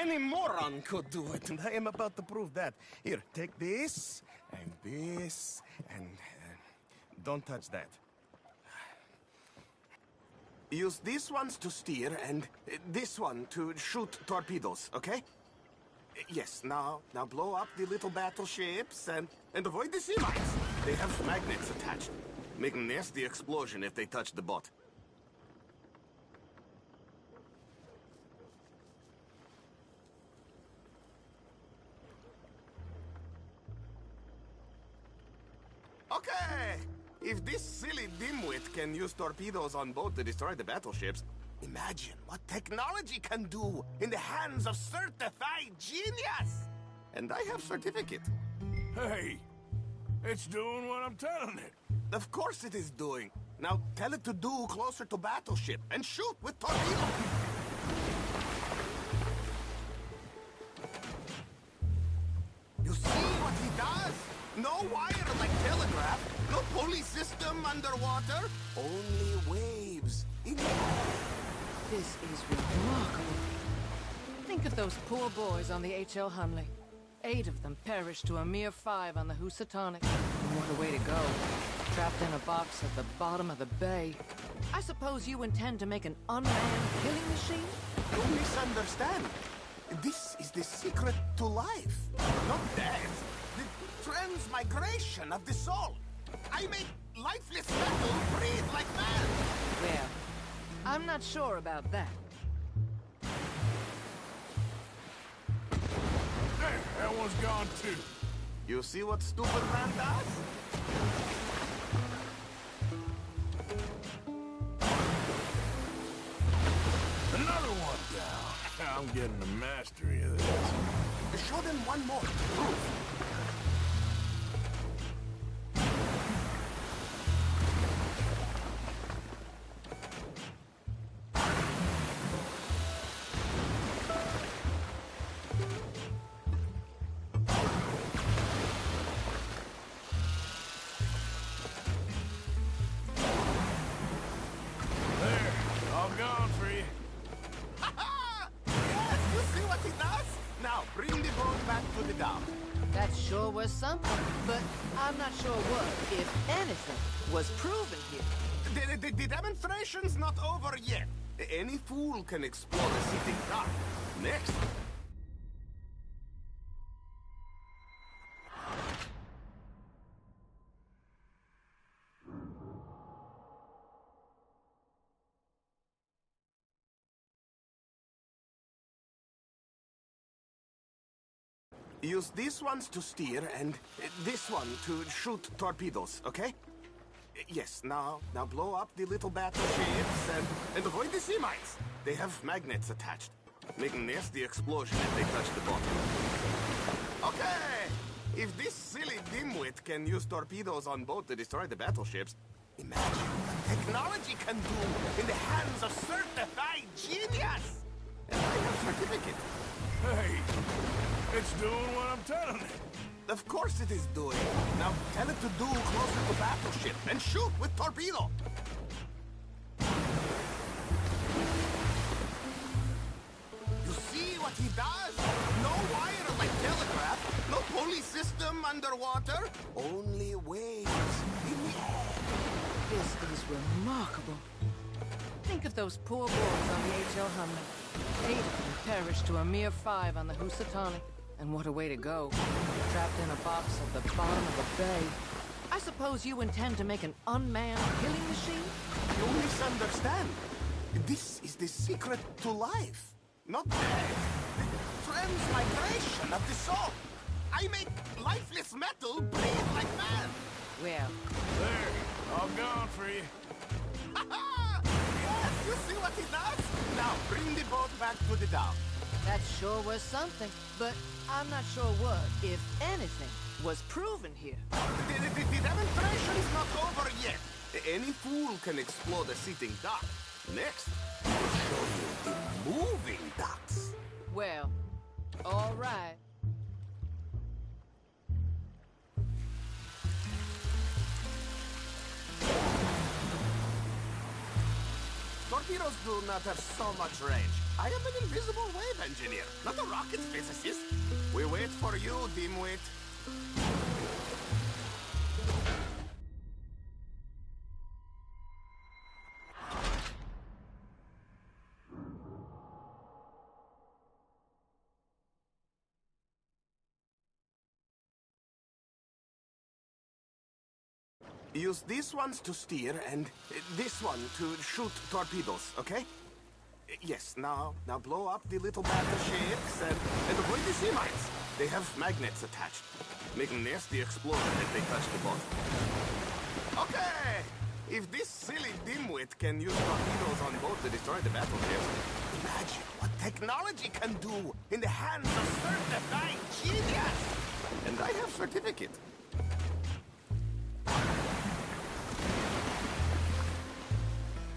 Any moron could do it, and I am about to prove that. Here, take this, and this, and don't touch that. Use these ones to steer, and this one to shoot torpedoes, okay? Yes, now blow up the little battleships, and avoid the sea mines. They have magnets attached. Make a nasty explosion if they touch the boat. Okay! If this silly dimwit can use torpedoes on boat to destroy the battleships, imagine what technology can do in the hands of certified genius! And I have certificate. Hey, it's doing what I'm telling it. Of course it is doing. Now tell it to do closer to battleship and shoot with torpedoes. You see what he does? No wire like telegraph, no pulley system underwater, only waves. This is remarkable. Think of those poor boys on the H.L. Hunley. 8 of them perished to a mere 5 on the Housatonic. What a way to go. Trapped in a box at the bottom of the bay. I suppose you intend to make an unmanned killing machine? You misunderstand. This is the secret to life, not death. The transmigration of the soul. I make lifeless metal breathe like man. Well, I'm not sure about that. There, that one's gone too. You see what stupid man does? Another one down. I'm getting the mastery of this. Show them one more. There, all gone for you. Yes, you see what he does? Now, bring the boat back to the dock. That sure was something, but I'm not sure what, if anything, was proven here. The demonstration's not over yet. Any fool can explore a sitting dock. Next. Use these ones to steer and this one to shoot torpedoes, okay? Yes, now blow up the little battleships and avoid the sea mines. They have magnets attached, making nasty explosion if they touch the bottom. Okay! If this silly dimwit can use torpedoes on boat to destroy the battleships, imagine what technology can do in the hands of certified genius! And I have a certificate. Hey, it's doing what I'm telling it. Of course it is doing. Now tell it to do closer to battleship and shoot with torpedo. You see what he does? No wire like telegraph, no pulley system underwater, only waves in the air. This is remarkable. Think of those poor boys on the H.L. Humley. 8 of them perished to a mere 5 on the Housatonic. And what a way to go. Trapped in a box at the bottom of the bay. I suppose you intend to make an unmanned killing machine? You misunderstand. This is the secret to life. Not death. The transmigration of the soul. I make lifeless metal breathe like man. Well. There, all gone for you. Yes, you see what he does? Now bring the boat back to the dock. That sure was something, but I'm not sure what, if anything, was proven here. The demonstration is not over yet. Any fool can explode a sitting dock. Next, we'll show you the moving docks. Well, all right. Torpedoes do not have so much range. I am an invisible wave engineer, not a rocket physicist. We wait for you, dimwit. Use these ones to steer and this one to shoot torpedoes, okay? Yes, now blow up the little battleships and avoid the sea mines. They have magnets attached, making nasty explosion if they touch the bottom. Okay! If this silly dimwit can use torpedoes on boat to destroy the battleships, imagine what technology can do in the hands of certified genius! And I have certificate.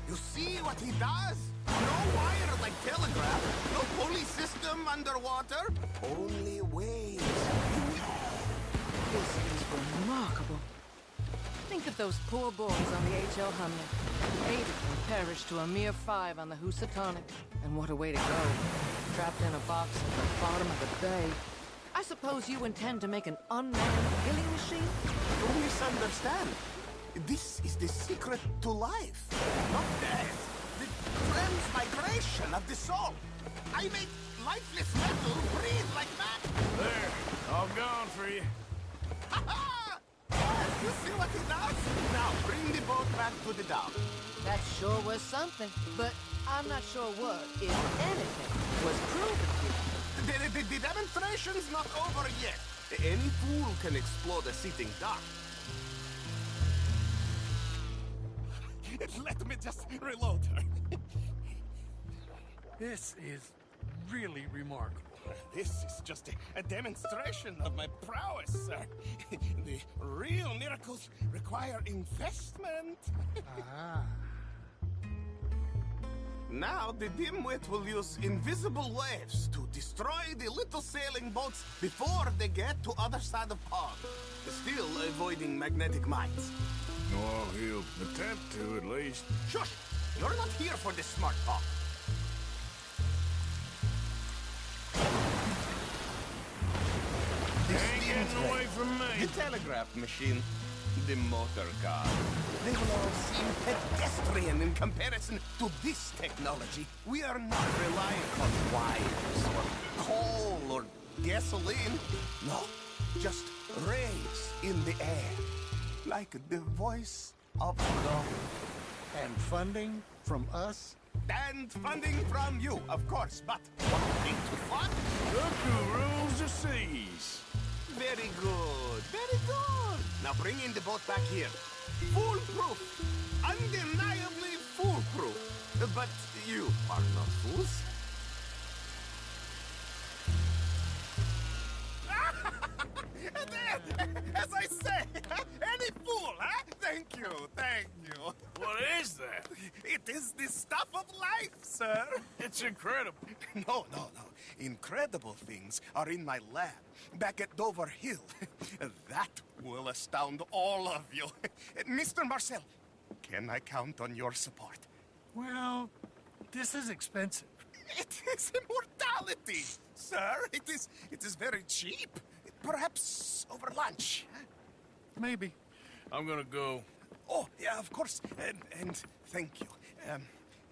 You see what he does? No wire like telegraph, no pulley system underwater, only waves. This is remarkable. Think of those poor boys on the H.L. Humley. 8 of them perished to a mere 5 on the Housatonic. And what a way to go. Trapped in a box at the bottom of the bay. I suppose you intend to make an unmanned killing machine? You misunderstand. This is the secret to life, not death. The transmigration of the soul. I make lifeless metal breathe like that. There, all gone for you. Yes, you see what he does? Now bring the boat back to the dock. That sure was something, but I'm not sure what, if anything, was proven here. The demonstration's not over yet. Any fool can explode a sitting dock. Let me just reload her. This is really remarkable. This is just a demonstration of my prowess, sir. The real miracles require investment. Now the dimwit will use invisible waves to destroy the little sailing boats before they get to other side of pond, still avoiding magnetic mines. Well, he'll attempt to, at least. Shush! You're not here for this smart talk. Ain't getting away from me. The telegraph machine, the motor car. They will all seem pedestrian in comparison to this technology. We are not relying on wires or coal or gasoline. No, just rays in the air. Like the voice of God. And funding from us? And funding from you, of course, but what? Look who rules the seas. Very good, very good. Now bring in the boat back here. Foolproof. Undeniably foolproof. But you are not fools. There, as I say, any fool, huh? Thank you, thank you. What is that? It is the stuff of life, sir. It's incredible. No. Incredible things are in my lab, back at Dover Hill. That will astound all of you. Mr. Marcel, can I count on your support? Well, this is expensive. It is immortality, sir. It is very cheap. Perhaps over lunch. Maybe. I'm gonna go. Oh, yeah, of course. And thank you.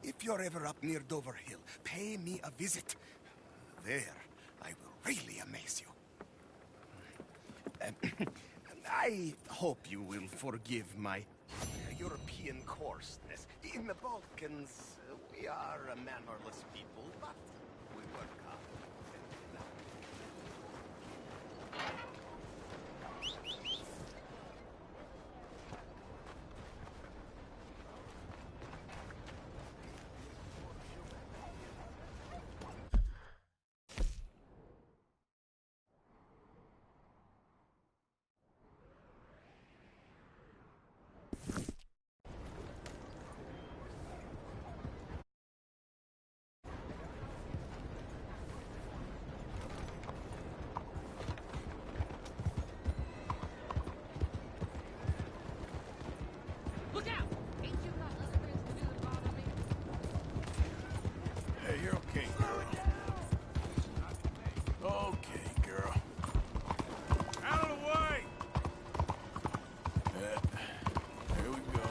If you're ever up near Dover Hill, pay me a visit. There, I will really amaze you. I hope you will forgive my European coarseness. In the Balkans, we are a mannerless people, but we work hard. Look out! Ain't you got other things to do than bother me? Hey, you're okay, girl. Okay, girl. Out of the way! Here we go.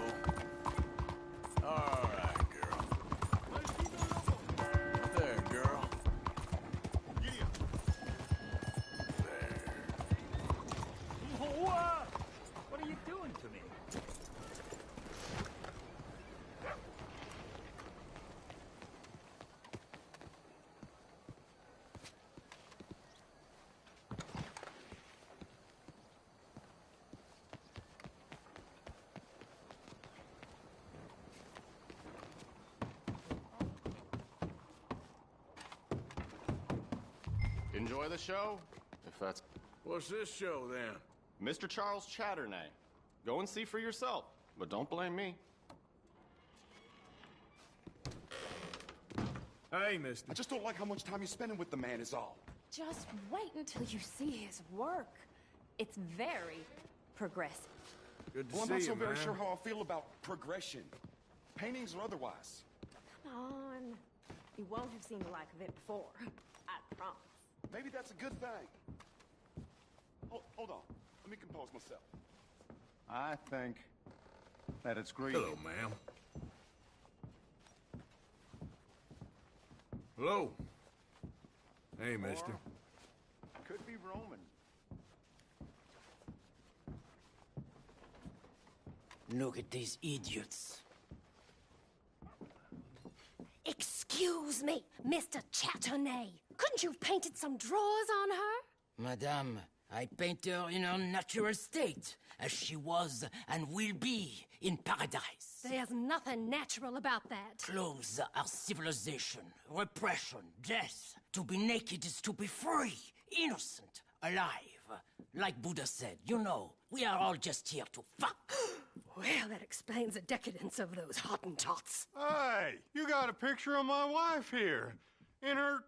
All right, girl. There, girl. Giddy up. There. What are you doing to me? Enjoy the show? If that's... What's this show, then? Mr. Charles Chatternay. Go and see for yourself, but don't blame me. Hey, mister. I just don't like how much time you're spending with the man is all. Just wait until you see his work. It's very progressive. Good to Well, I'm see not you, so very man. sure how I feel about progression. Paintings or otherwise. Come on. You won't have seen the like of it before. I promise. Maybe that's a good thing. Hold on. Let me compose myself. I think that it's great. Hello, ma'am. Hello. Hey, mister. Could be Roman. Look at these idiots. Excuse me, Mr. Chatternay. Couldn't you have painted some drawers on her? Madame, I paint her in her natural state, as she was and will be in paradise. There's nothing natural about that. Clothes are civilization, repression, death. To be naked is to be free, innocent, alive. Like Buddha said, you know, we are all just here to fuck. Well, that explains the decadence of those Hottentots. Hey, you got a picture of my wife here. In her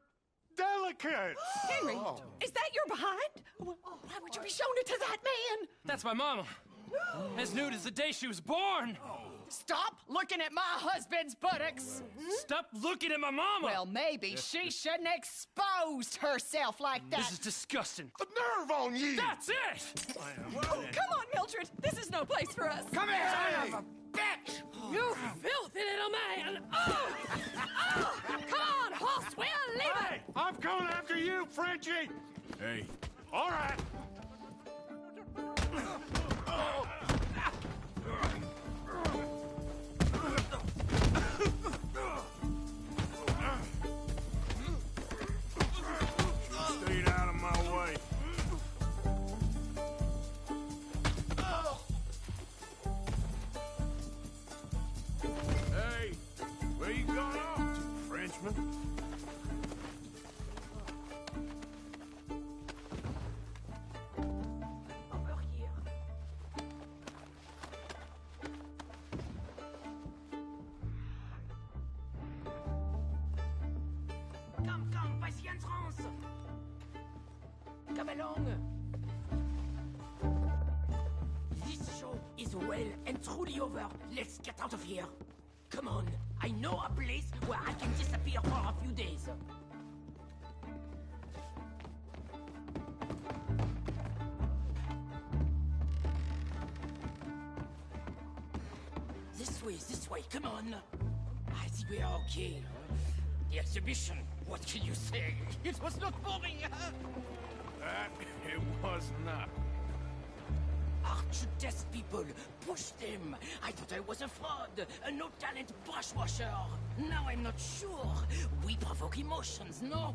delicates. Henry, is that your behind? Why would you be showing it to that man? That's my mama. As nude as the day she was born. Stop looking at my husband's buttocks. Stop looking at my mama. Well, maybe she shouldn't have exposed herself like that. This is disgusting. The nerve on you! That's it! Oh, come on, Mildred. This is no place for us. Come here! Son of a bitch! You filthy little man! Oh! Oh! Come on, horse, we'll leave it! Hey, I'm coming after you, Frenchie! Hey. All right. entrance! Come along! This show is well and truly over. Let's get out of here. Come on, I know a place where I can disappear for a few days. This way, come on. I think we are okay. The exhibition, what can you say? It was not boring. That it was not. Art should test people, push them. I thought I was a fraud, a no-talent brushwasher. Now I'm not sure. We provoke emotions, no?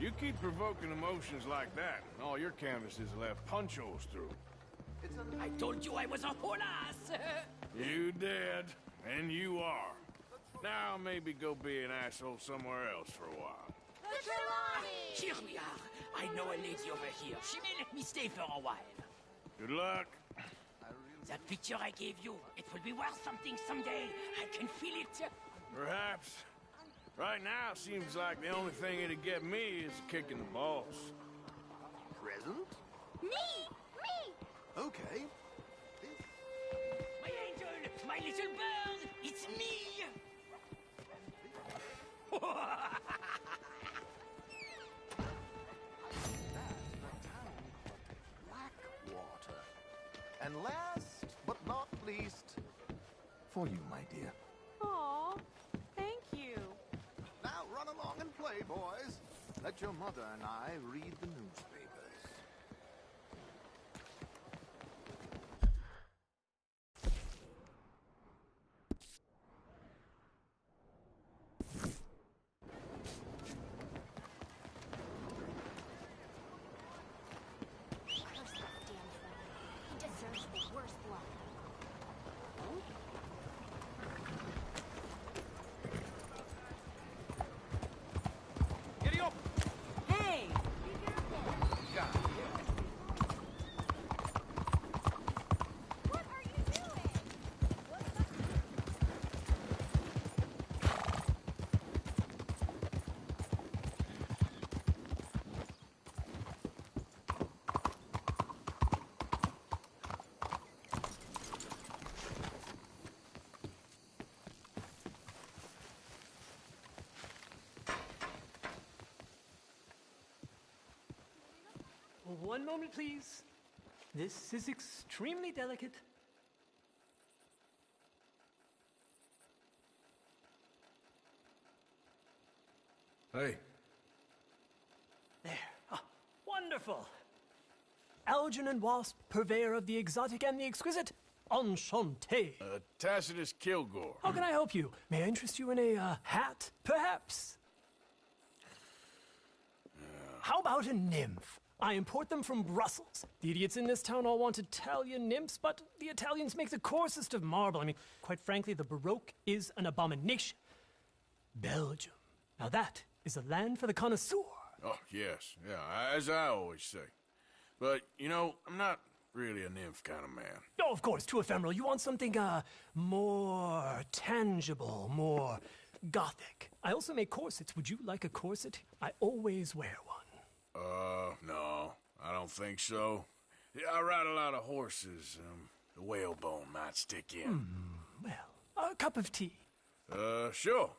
You keep provoking emotions like that, and all your canvases will have punch holes through. I told you I was a whole ass. You did, and you are. Now maybe go be an asshole somewhere else for a while. Here we are. I know a lady over here. She may let me stay for a while. Good luck. That picture I gave you, it will be worth something someday. I can feel it. Perhaps. Right now, seems like the only thing it'd get me is kicking the balls. Present? Me! Okay. My angel, my little bird, it's me! Blackwater. And last but not least, for you, my dear. Aw, thank you. Now run along and play, boys. Let your mother and I read the newspapers. One moment, please. This is extremely delicate. Hey. There. Ah, wonderful. Algernon Wasp, purveyor of the exotic and the exquisite. Enchanté. Tacitus Kilgore. How can I help you? May I interest you in a hat, perhaps? How about a nymph? I import them from Brussels. The idiots in this town all want Italian nymphs, but the Italians make the coarsest of marble. I mean, quite frankly, the Baroque is an abomination. Belgium. Now that is a land for the connoisseur. Oh, yes. Yeah, as I always say. But, you know, I'm not really a nymph kind of man. Oh, of course, too ephemeral. You want something, more tangible, more gothic. I also make corsets. Would you like a corset? I always wear one. No, I don't think so. Yeah, I ride a lot of horses. The whalebone might stick in. Well, a cup of tea. Sure.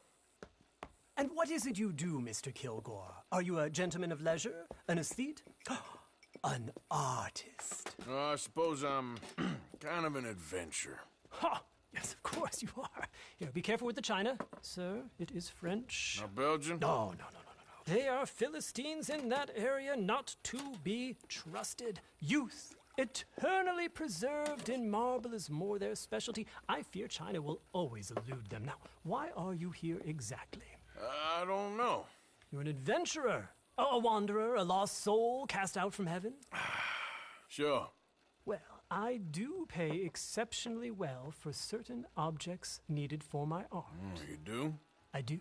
And what is it you do, Mr. Kilgore? Are you a gentleman of leisure? An aesthete? An artist? I suppose I'm kind of an adventurer. Ha! Yes, of course you are. Here, be careful with the china. Sir, it is French. Not Belgian? No. They are Philistines in that area, not to be trusted. Youth, eternally preserved in marble, is more their specialty. I fear China will always elude them. Now, why are you here exactly? I don't know. You're an adventurer, a wanderer, a lost soul cast out from heaven? Sure. Well, I do pay exceptionally well for certain objects needed for my art. You do? I do.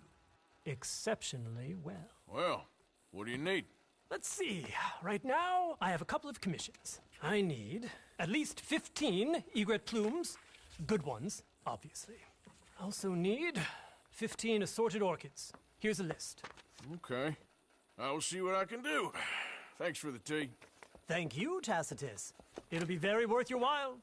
Exceptionally well. Well, what do you need? Let's see. Right now, I have a couple of commissions. I need at least 15 egret plumes. Good ones, obviously. I also need 15 assorted orchids. Here's a list. Okay. I will see what I can do. Thanks for the tea. Thank you, Tacitus. It'll be very worth your while.